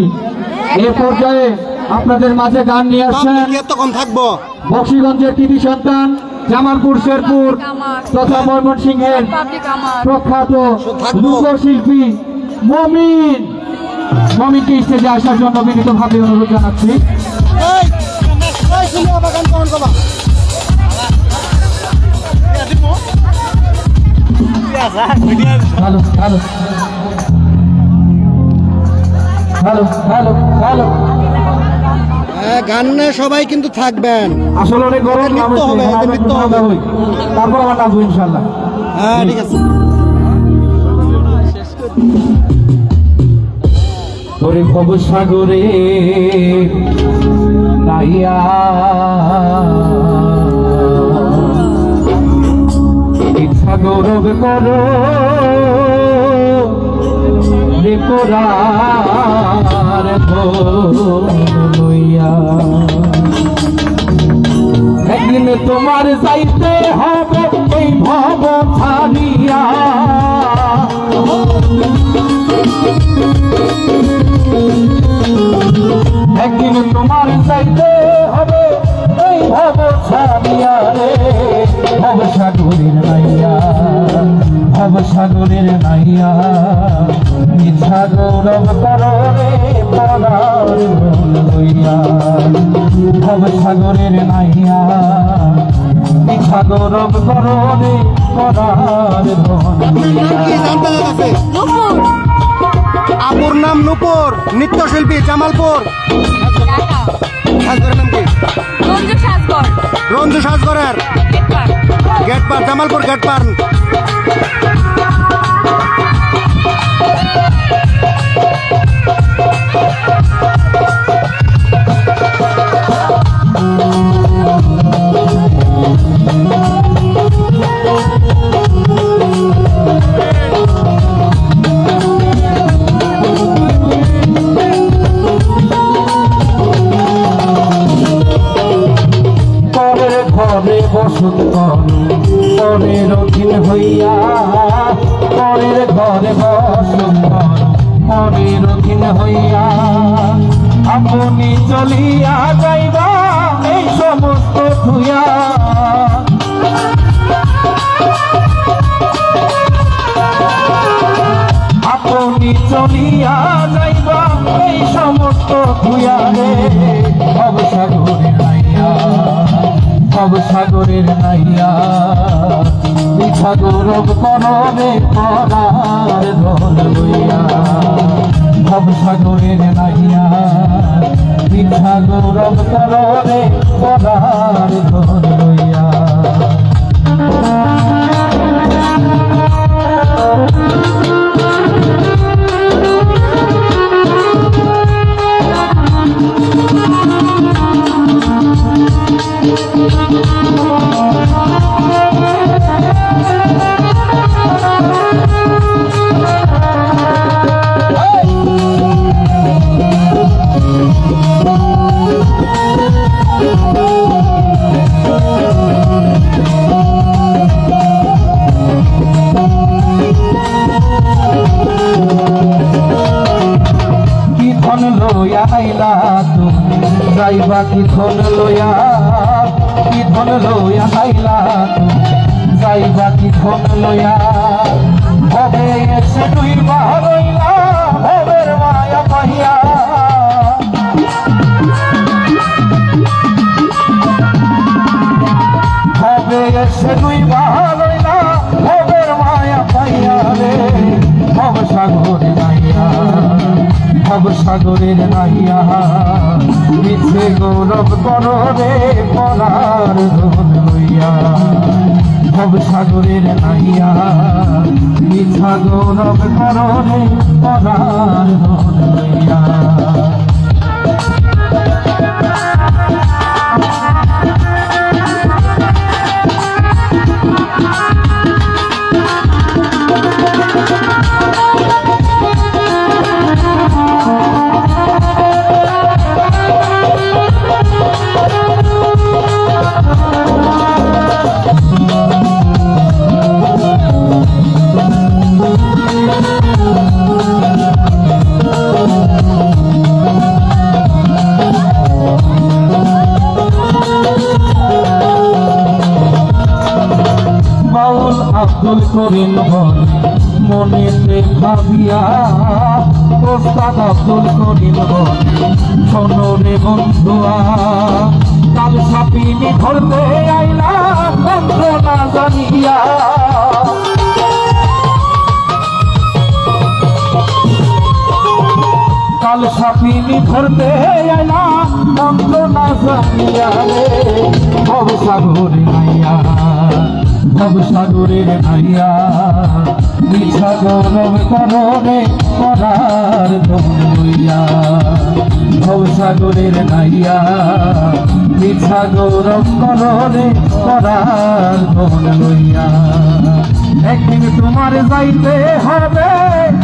এ পর্যায়ে আপনাদের মাঝে গান নিয়ে আসছেন কম থাকবো বক্সিগঞ্জের কৃতি সন্তান জামালপুর শেরপুর তথা ময়মনসিংহের প্রখ্যাত লোকশিল্পী মমিনকে স্টেজে আসার জন্য বিনীতভাবে অনুরোধ জানাচ্ছি। Hello hello hello hello hello গানে সবাই কিন্তু থাকবেন আসলে অনেক গরম নৃত্য হবে নৃত্য হবে তারপর আবার নাচবো ইনশাল্লাহ। হ্যাঁ ঠিক আছে তোরে ভব সাগরে নাইয়া ইচ্ছা গৌরব করো রে পোরার লইয়া একদিন তোমার যাইতে হবে এই ভব ছাড়িয়া একদিন তোমার চাইতে হবে এই ভব ছাড়িয়া রে ভব সাগরের নাইয়া ভব সাগরের নাইয়া ইচ্ছা গৌরব করো রে পরার লইয়া ভব সাগরের নাইয়া ইচ্ছা গৌরব করো রে পরার আপুর নাম নূপুর নৃত্যশিল্পী জামালপুর নাম কি রঞ্জু সাজগরের গেট পার জামালপুর গেট পার পরের অধীন হইয়া পরের ঘরে বসত পরের অধীন হইয়া আপনি চলিয়া যাইবা এই সমস্ত ধুইয়া আপনি চলিয়া যাইবা এই সমস্ত ধুইয়া রে ভবসাগরে নাইয়া ভব সাগরের নাইয়া ইচ্ছা গৌরব করবে পরার ধন লইয়া ভব সাগরের নাইয়া ইচ্ছা গৌরব করবে পরার ধন লইয়া তুমি যাইবা কি ধন লইয়া আইলা তুমি যাইবা কি ধন লইয়া হবে এসে ডুইবা রইলা ভবের মায়া পাইয়া হবে এসে ডুইবা রইলা ভবের মায়া পাইয়া রে ভব সাগরে নাইয়া ভব সাগরের নাইয়া মিছে গৌরব করো রে পরার ধন লইয়া ভব সাগরের নাইয়া মিছা গৌরব করো রে পরার ধন লইয়া আব্দুল করিম বলে মনেতে ভাবিয়া ওস্তাদ আব্দুল করিম বলে শোনো রে বন্ধুয়া কাল সাপিনি ধরতে আইলা বন্ধ না জানিয়া কাল সাপিনি ধরতে আইলা বন্ধ না জানিয়া রে ভব সাগরে নাইয়া ভব সাগরের নাইয়া মিছা গৌরব করো রে পরার ধন লইয়া ভব সাগরের নাইয়া মিছা গৌরব করো রে পরার ধন লইয়া একদিন তোমার যাইতে হবে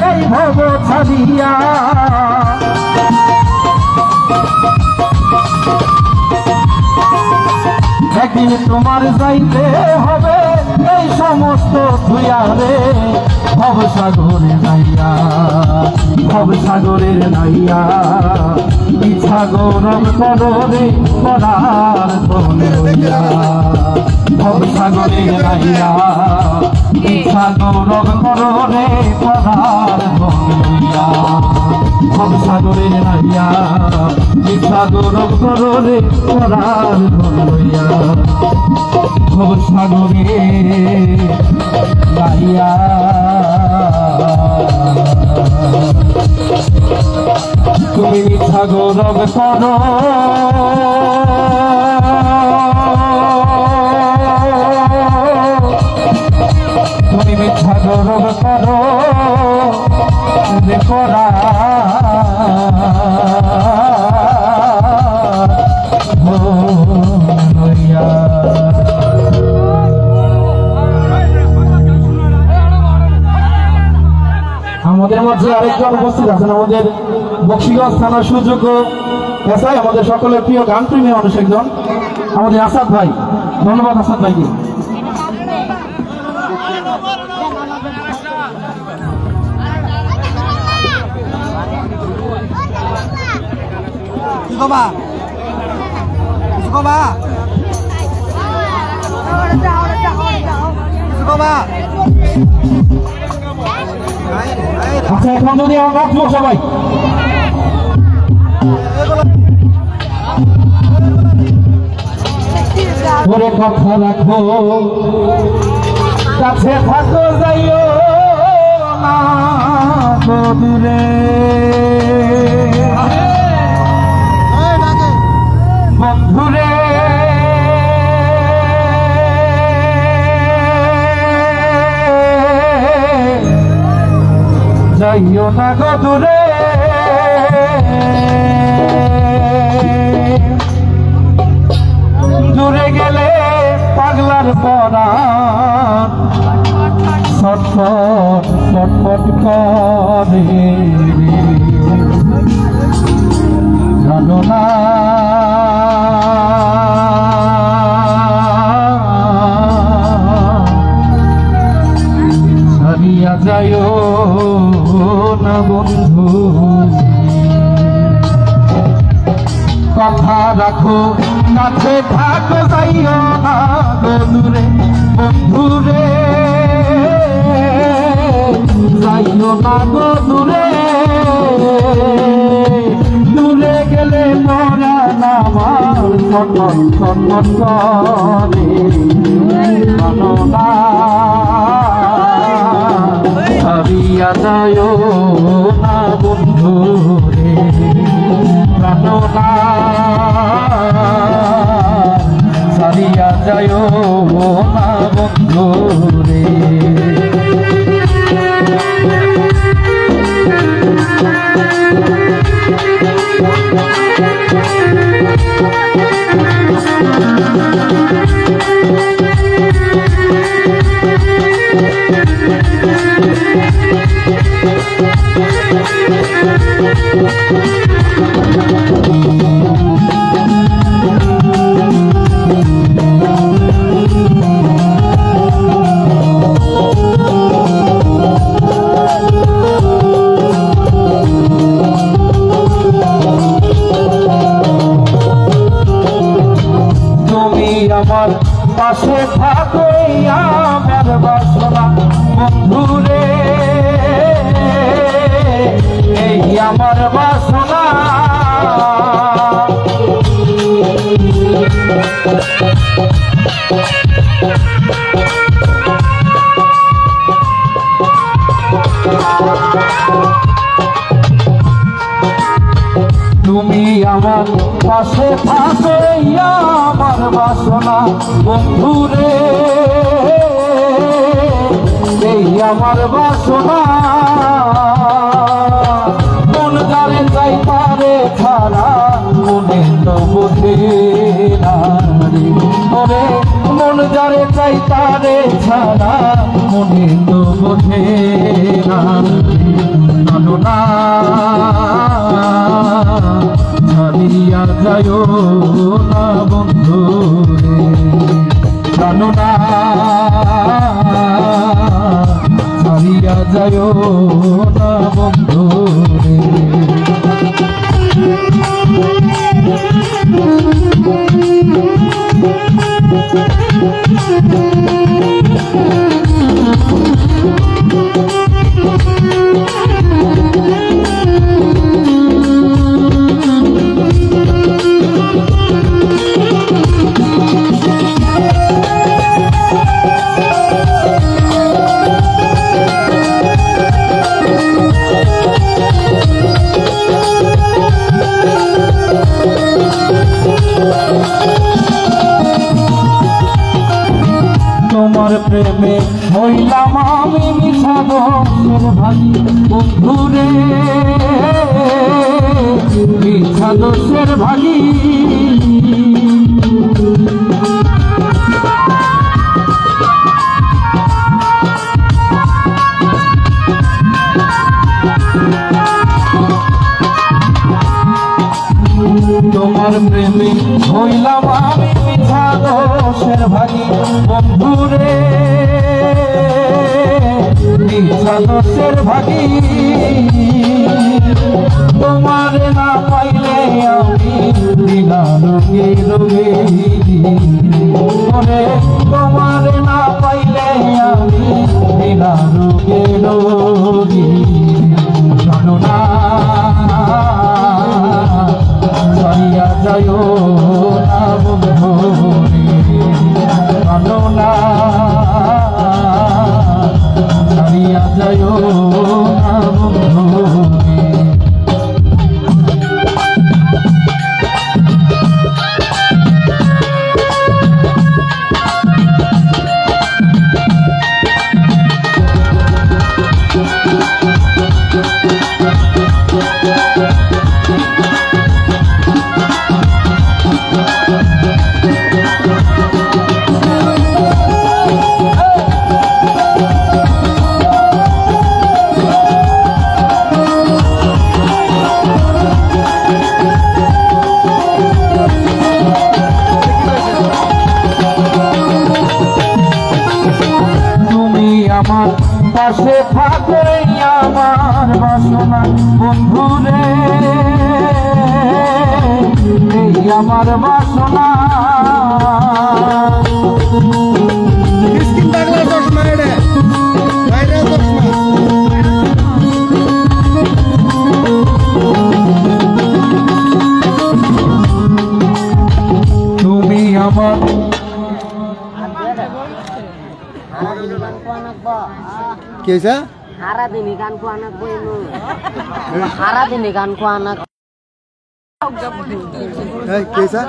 এই ভব ছাড়িয়া একদিন তোমার যাইতে হবে এই সমস্ত ধুয়ারে ভব সাগরে নাইয়া ভব সাগরের নাইয়া মিছা গৌরব করো রে পরার ধন লইয়া ভব সাগরের নাইয়া মিছা গৌরব করো রে পরার ধন লইয়া ভব সাগরের নাইয়া মিছা গৌরব করো রে পরার ধন লইয়া ভব সাগরে নাইয়া তুমি মিছা গৌরব করো তুমি মিছা গৌরব করো রে লইয়া আমাদের মধ্যে আরেকজন উপস্থিত আছেন আমাদের বক্সিগঞ্জ থানার সুযোগ্য এসআই আমাদের সকলের প্রিয় গান প্রেমী মানুষ একজন আমাদের আসাদ ভাই ধন্যবাদ আসাদ ভাইকে আচ্ছা এখন যদি আমরা রাখবো সবাই ওরে কথা রাখবো কাছে থাকো যাইও না দূরে বন্ধুরে যাইও না গো দূরে দূরে গেলে পাগলার পরাণ ছটফট ছটফট করে জানো না ছাড়িয়া যাইও না বন্ধু কথা রাখো কাছে থাকো যাইও না গো দূরে বন্ধুরে যাইও না গো দূরে দূরে গেলে মরা নামার ছটফট ছটফট করে মানো না হারিয়া যায় না বন্ধুরে প্রাণো না হারিয়া যায় না বন্ধুরে আমার পাশে থাকো আমার বাসনা বন্ধুরে এই আমার বাসনা তুমি আমার পাশে থাকো আমার বাসনা বন্ধুরে এই আমার বাসনা মন যারে চাই পারে ছাড়া মনে তো বোঝে না রে ওরে মন যারে চাই তারে ছাড়া মনে তো বোঝে না জানো না ছাড়িয়া যায় না বন্ধুরে জানো না ছাড়িয়া যায় না বন্ধুরে তোমার প্রেমে হইলাম আমি মিঠা দোষের ভাগী বন্ধুরে মিঠা দোষের ভাগী তোমার প্রেমে হইলাম আমি মিঠা দোষের ভাগী বন্ধুরে মিঠা দোষের ভাগী তোমার না পাইলে আমি বিনা রোগে রোগে মনে তোমার না পাইলে আমি বিনা রোগে রোগে জানো না ছাড়িয়া যায় না বন্ধুরে জানো না ছাড়িয়া যায় না বন্ধুরে আমার বাসনা মিসকিন পাগলা চশমা রে বাইরে চশমা তুমি আমার কি হয়েছে হারা দিনে গান কো আনাক বইনু হারা দিনে গান কো আনাক এই কি হয়েছে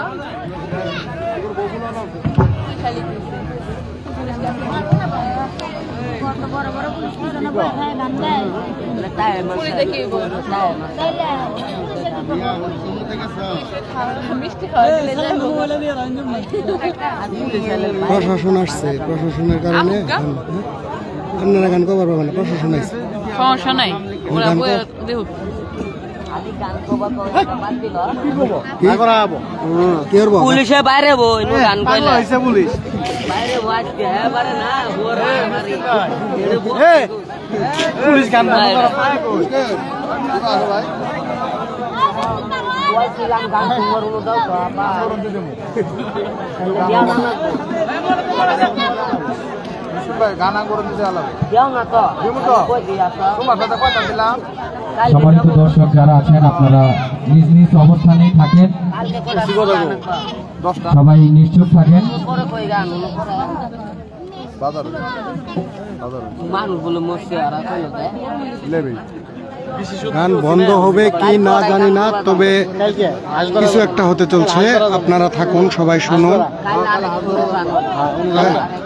প্রশাসন আসছে প্রশাসনের কারণে আপনারা গান কবার পাবেন না প্রশাসন আসছে সমস্যা নাই ওরা দেখুক পুলিশে বাইরে বো ইনু গান কইলে হইছে পুলিশ বাইরে ওয়াজ কে বারে না ওরে মারি এ পুলিশ গান না ভাই ওয়াজ কি গান গান তোমার উলো দাও তো আপা গানা করে দিতে আলাদা দেও না তো কই দিয়া তো তোমার সাথে কথা দিলাম সম্মানিত দর্শক যারা আছেন আপনারা নিজ নিজ অবস্থানেই থাকেন সবাই নিশ্চুপ থাকেন পরে কই গান পরে বাজার মানুষ বলে মরছে আর কইলো দে লেবে গান বন্ধ হবে কি না জানি না তবে কিছু একটা হতে চলছে আপনারা থাকুন সবাই শুনুন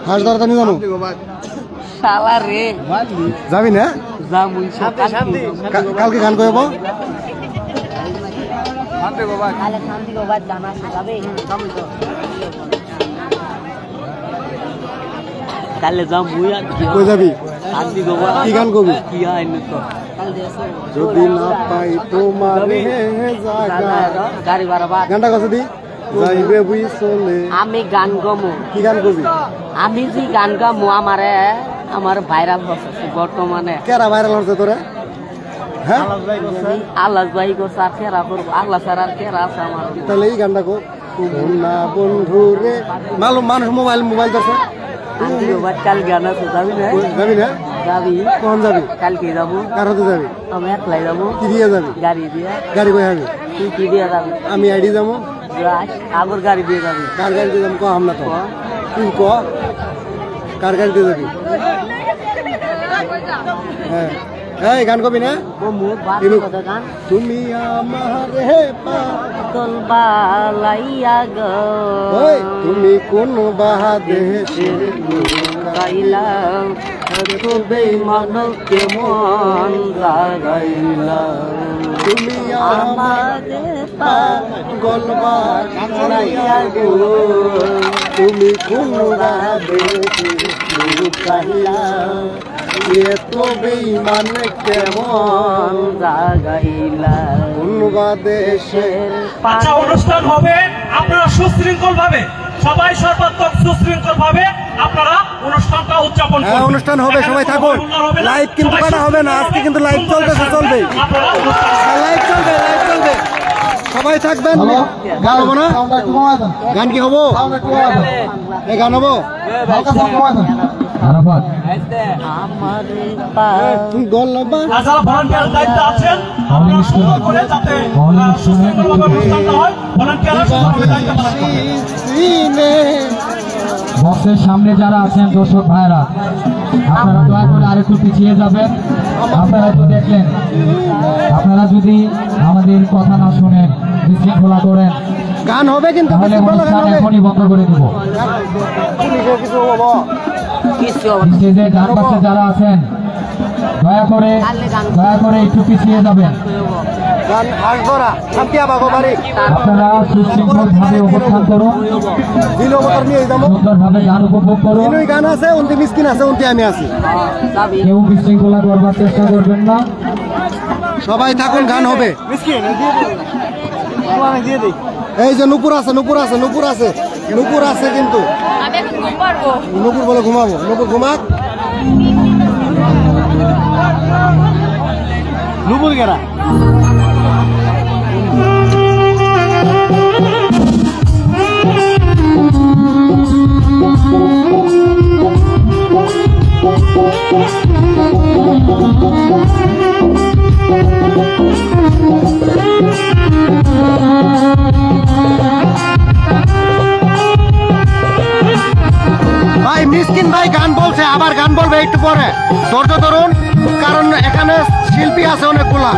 হাঁস ধরা জানি জানো শালা রে যাবি না জামুই শান্তি কালকে গান করবো কালে শান্তি গো বাদ গানা যাবে কালে জামুই আর কই যাবি শান্তি গো কি গান করবি কি আইন তো কাল দেছো যদি না পাই তোমার গাড়ি ভাড়া বাদ গানটা কথা দি যাইবে বুই চলে আমি গান গামু কি গান করবি আমি যে গান গামু আমারে আমার ভাইরাল হচ্ছে বর্তমানে কেরা ভাইরাল হচ্ছে তোরা হ্যাঁ আল্লাহ ভাই গো স্যার কেরা করবো আল্লাহ স্যার আর কেরা আছে আমার তাহলে এই গানটা কো না বন্ধু রে মালুম মানুষ মোবাইল ধরছে কাল গান আছে যাবি না যাবি না যাবি কখন যাবি কালকে যাবো কার হাতে যাবি আমি একলাই যাবো কি দিয়ে যাবি গাড়ি দিয়ে গাড়ি কই যাবি তুই কি দিয়ে যাবি আমি আইডি যাবো আগর গাড়ি দিয়ে যাবি কার গাড়ি দিয়ে যাবো ক আমরা তো তুই ক কার গাড়ি দিয়ে যাবি হ্যাঁ এই গান কবি না গান তুমি আমার হে পাগল বালাইয়া গো তুমি কোন বাহাদেশে গাইলা তবে মানব কেমন গাইলা তুমি আমাদের পাগল বালাইয়া গো তুমি কোন বাহাদেশে গাইলা তবে মানে কেমন গাইলা কোন বাদেশের আচ্ছা অনুষ্ঠান হবে আপনারা সুশৃঙ্খল ভাবে সবাই সর্বাত্মক সুশৃঙ্খল ভাবে আপনারা অনুষ্ঠানটা উদযাপন করবেন। হ্যাঁ অনুষ্ঠান হবে সবাই থাকুন লাইভ কিন্তু কাটা হবে না আজকে কিন্তু লাইভ চলতেছে চলবে লাইভ চলবে সবাই থাকবেন গান হবো না গান কি হবো এই গান হবো আরাফাত আমার গলবা যারা ভলান্টিয়ার দায়িত্ব আছেন মহলিন আপনারা স্কুল সুন্দর করে যাতে মহলিন স্কুলের সুন্দরভাবে অনুষ্ঠানটা হয় ভলান্টিয়াররা সুন্দরভাবে দায়িত্ব পালন করবেন। বক্সের সামনে যারা আছেন দর্শক ভাইরা আপনারা দয়া করে আরেকটু পিছিয়ে যাবেন আপনারা তো দেখলেন আপনারা যদি আমাদের কথা না শুনেন বিশৃঙ্খলা করেন গান হবে কিন্তু তাহলে অনুষ্ঠান এখনই বন্ধ করে দেব কিছু হবো স্টেজে গান বাজছে যারা আছেন দয়া করে একটু পিছিয়ে যাবেন গান আসবরা শান্তি আবাগো বাড়ি আপনারা সুশৃঙ্খল ভাবে অবস্থান করুন দিনবতর নিয়ে যাবো সুন্দরভাবে গান উপভোগ করুন দিনই গান আছে উনতি মিসকিন আছে উনতি আমি আছি কেউ বিশৃঙ্খলা করবার চেষ্টা করবেন না সবাই থাকুন গান হবে এই যে নুপুর আছে কিন্তু নুপুর বলে ঘুমাবো নুপুর ঘুমাক নুপুর গেরা আবার গান বলবে একটু পরে, ধৈর্য ধরুন, কারণ এখানে শিল্পী আছে অনেকগুলা।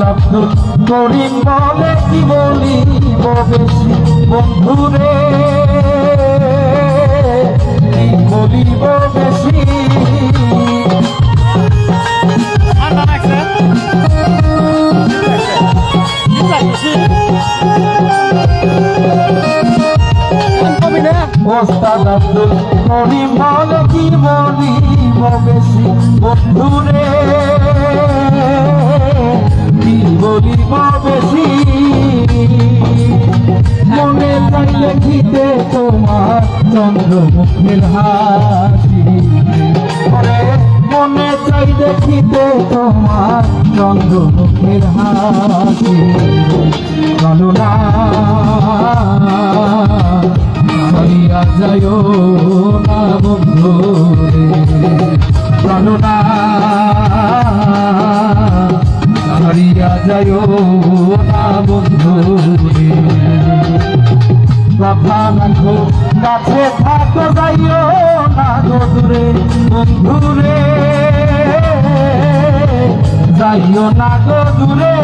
আব্দুল করিম বলে কি বলিব বেশি বন্ধুরে, কি বলিব বেশি। ওস্তাদ আব্দুল করিম বলে কি বলিব বেশি বন্ধুরে, কি বলিব বেশি। মনে চাই দেখিতে তোমার চন্দ্রমুখের হাসি, মনে চাই দেখিতে তোমার চন্দ্রমুখের হাসি। চলো না হারিয়া যাইও না বন্ধুরে, চলো না হারিয়া যাইও না বন্ধুরে। কথা রাখো কাছে থাকো যাইও না গো দূরে বন্ধুরে, যাইও না গো দূরে।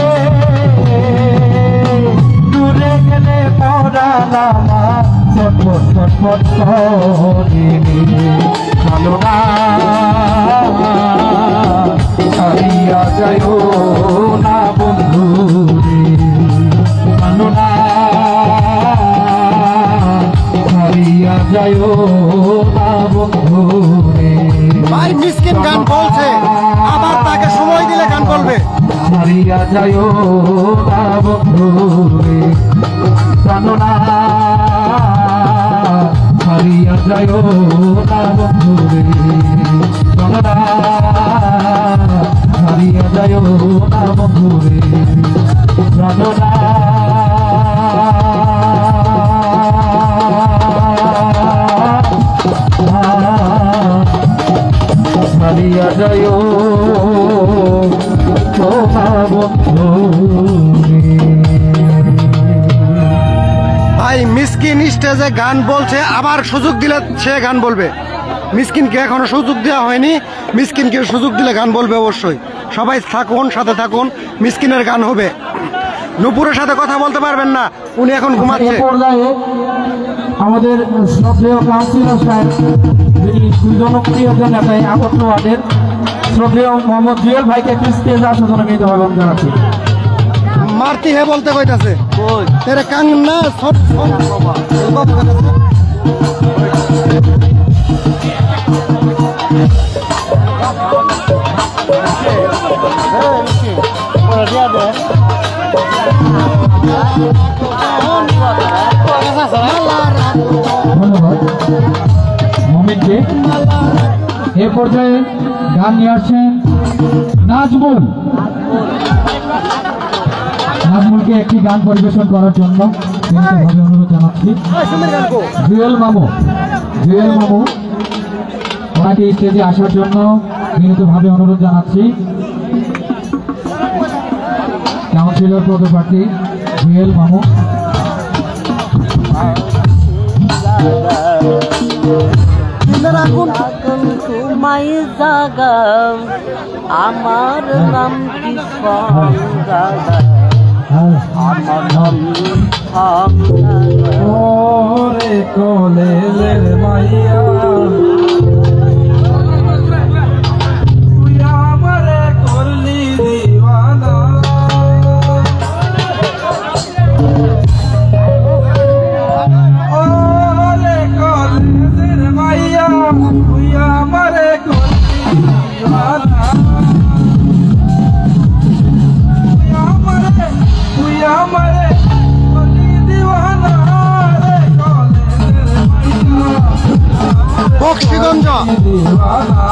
দূরে গেলে পরাণ আমার ছটফট ছটফট করে, চলো না হারিয়া যাইও না বন্ধুরে, চলো না হারিয়া যাইও না বন্ধুরে। ভাই মিসকিন গান বলছে, আবার তাকে সময় দিলে গান বলবে। হারিয়া যাইও না বন্ধুরে, চলো না হারিয়া যাইও না বন্ধুরে, চলো না হারিয়া যাইও না বন্ধুরে, চলো না হারিয়া যাইও না বন্ধুরে। ভাই মিসকিন স্টেজে গান বলছে, আবার সুযোগ দিলে সে গান বলবে। মিসকিনকে এখনো সুযোগ দেওয়া হয়নি, মিসকিনকে সুযোগ দিলে গান বলবে অবশ্যই। সবাই থাকুন, সাথে থাকুন, মিসকিনের গান হবে। নুপুরের সাথে কথা বলতে পারবেন না, উনি এখন ঘুমাচ্ছে। পর্যায়ে আমাদের শ্রদ্ধেয় কাউন্সিলর সাহেব, যিনি জনপ্রিয় নেতা আগত ওয়ার্ডের, শ্রদ্ধেয় মোহাম্মদ জুয়েল ভাইকে স্টেজে আসার জন্য বিনীত আহ্বান জানাচ্ছি। মারতি হে বলতে কইতাছে, তেরে কাং না সব ধন্যবাদ মমিনকে। এ পর্যায়ে গান নিয়ে আসছেন নাজমুল। নাজমুলকে একটি গান পরিবেশন করার জন্য অনুরোধ জানাচ্ছি। জুয়েল মামু ওনাকে স্টেজে আসার জন্য বিনীতভাবে অনুরোধ জানাচ্ছি। কাউন্সিলর পদপ্রার্থী জুয়েল মামু। তোমায় জাগাম আমার নাম কি আমার নাম ওরে কলেজের মাইয়া তুই আমারে করলি দিওয়ানা। ওরে কলেজের মাইয়া তুই আমারে করলি দিওয়ানা। তুই আমারে করলি দিওয়ানা রে কলেজের মাইয়া বক্সিগঞ্জ। দিওয়ানা।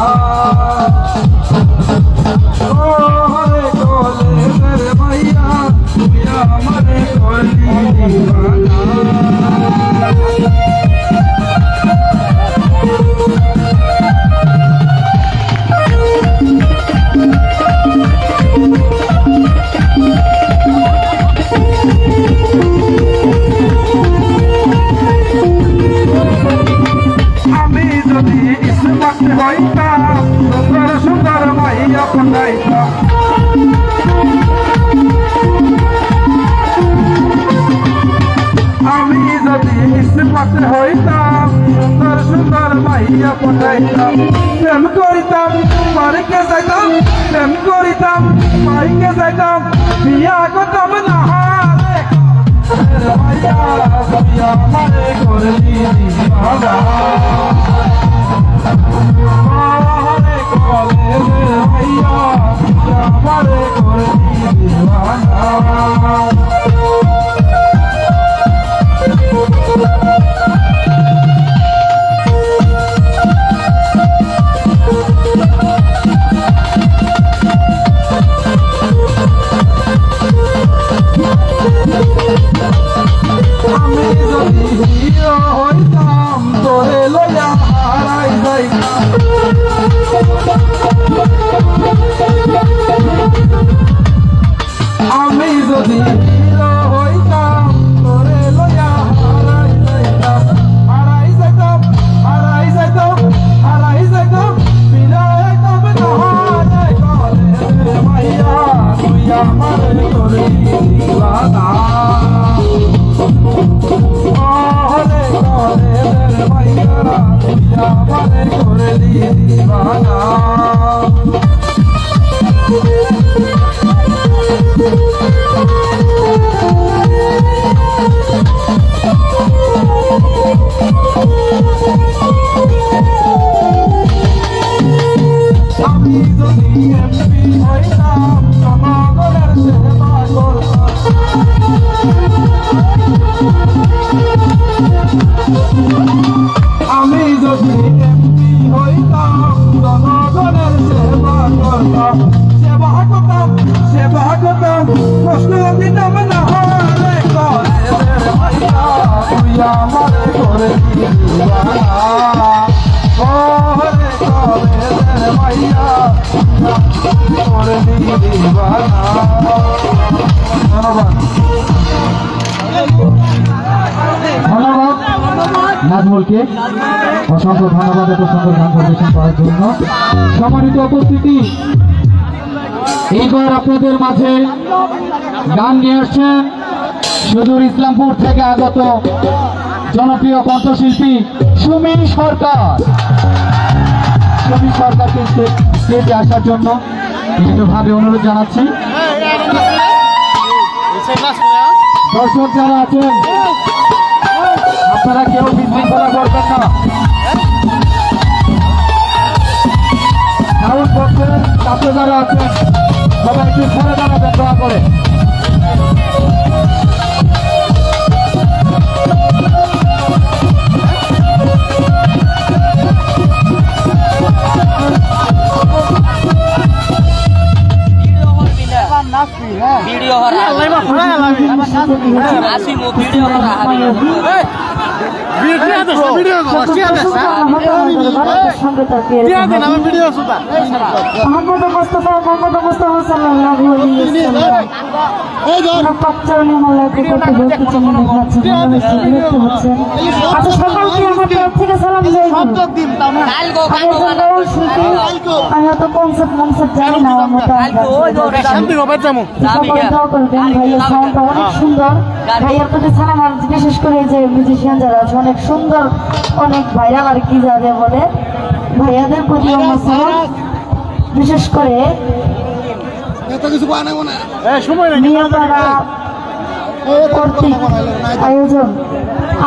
ওরে কলেজের মাইয়া তুই আমারে করলি দিওয়ানা। যদি ইসমত হইতাম সুন্দর সুন্দর মাইয়া পটাইতাম আমি যদি ইসমত হইতাম সুন্দর সুন্দর মাইয়া পটাইতাম প্রেম করিতাম মারিকে যাইতাম প্রেম করিতাম মাইকে যাইতাম বিয়া করতাম না মাইয়া বিয়া মারে করলি দিবানা মারে করলে মাইয়া বিয়া মারে করলি দিবানা আমি যদি হিরো হইতাম তোরে লইয়া হারাই যাইতাম আমি যদি হিরো হইতাম তোরে লইয়া হারাই যাইতাম হারাই যাইতাম হারাই যাইতাম হারাই যাইতাম ফিরাইতাম না কলে মাইয়া তুই আমারে করে দিবানা কলে কলে মাইয়া তুই আমারে করে দিবানা আমি যদি এমপি হইতাম জনগণের সেবা করতাম আমি যদি এমপি হইতাম জনগণের সেবা করতাম সেবা করতাম সেবা করতাম প্রশ্ন দিতাম না হলে কলে ভাইয়া তুই আমারে করে দিবানা কলে কলে ভাইয়া করে দিবানা ধন্যবাদ ধন্যবাদ নাজমুলকে অসংখ্য ধন্যবাদ এত সুন্দর গান পরিবেশন করার জন্য। সম্মানিত উপস্থিতি, এইবার আপনাদের মাঝে গান নিয়ে আসছেন সুদূর ইসলামপুর থেকে আগত জনপ্রিয় কণ্ঠশিল্পী সুমি সরকার। সুমি সরকারকে স্টেজে আসার জন্য বিনীতভাবে অনুরোধ জানাচ্ছি। দর্শক যারা আছেন আপনারা কেউ বিশৃঙ্খলা করবেন না। সাউন্ড বক্সের কাছে যারা আছেন সবাই একটু সরে দাঁড়াবেন দয়া করে। ভিডিও হরা আসি মো ভিডিও হরা বিশেষ করে যে মিউজিশিয়ান যারা আছে অনেক সুন্দর অনেক ভাইরাল আর কি যাবে বলে ভাইয়াদের প্রতি বিশেষ করে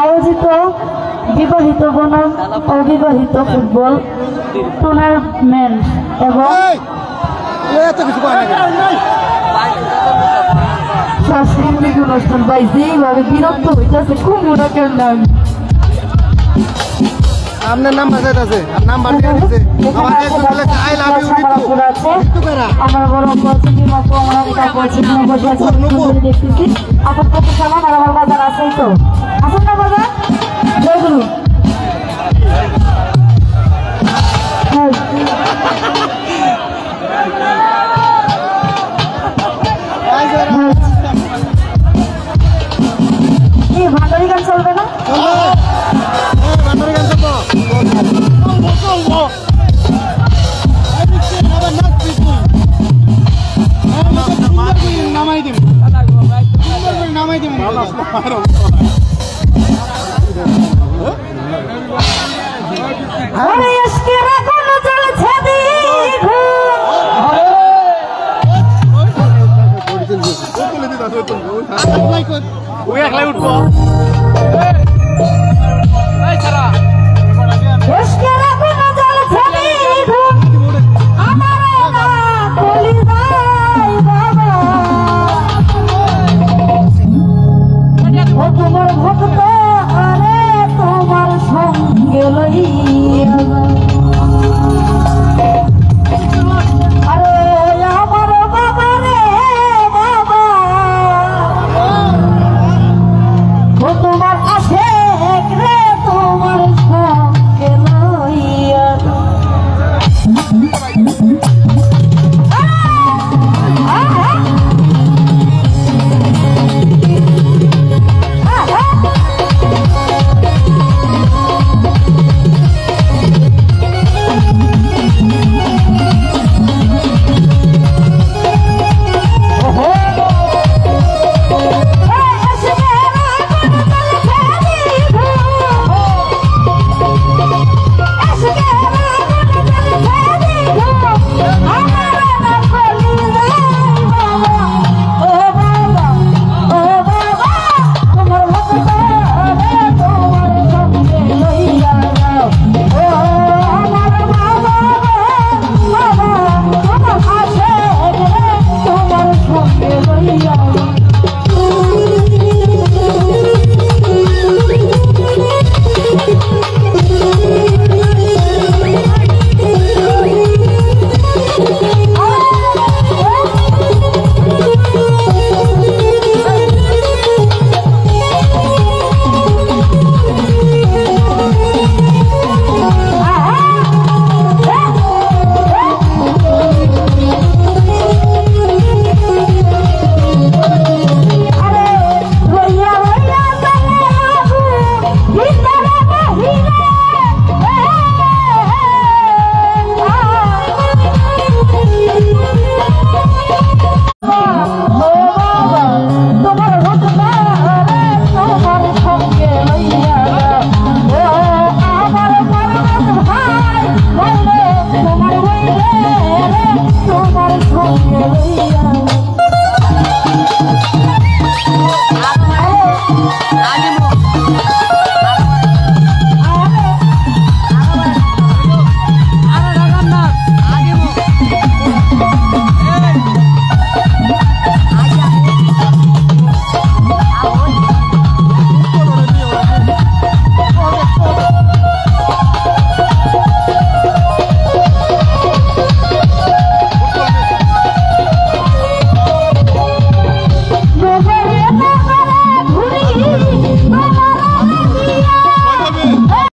আয়োজিত বিবাহিত বনাম অবিবাহিত ফুটবল টুর্নামেন্ট এবং সাংস্কৃতিক অনুষ্ঠান ভাই যেইভাবে বিরক্ত হইতেছে খুব মনে করলাম। আপনার নাম্বার আছে নাম্বার দিয়ে দিতে আমার একজন বলেছে আই লাভ ইউ আমার বড় পছন্দের মতো আমরা এটা বলছি না বসে আছি দেখতেছি আপনার কত সামান আর আমার বাজার আছেই তো আসুন না বাজার জয় গুরু এই ভান্ডারি গান চলবে না? ভান্ডারি গান চলবে আজকের আগুন জ্বলছে দ্বিগুণ। ওই একলাই উঠবো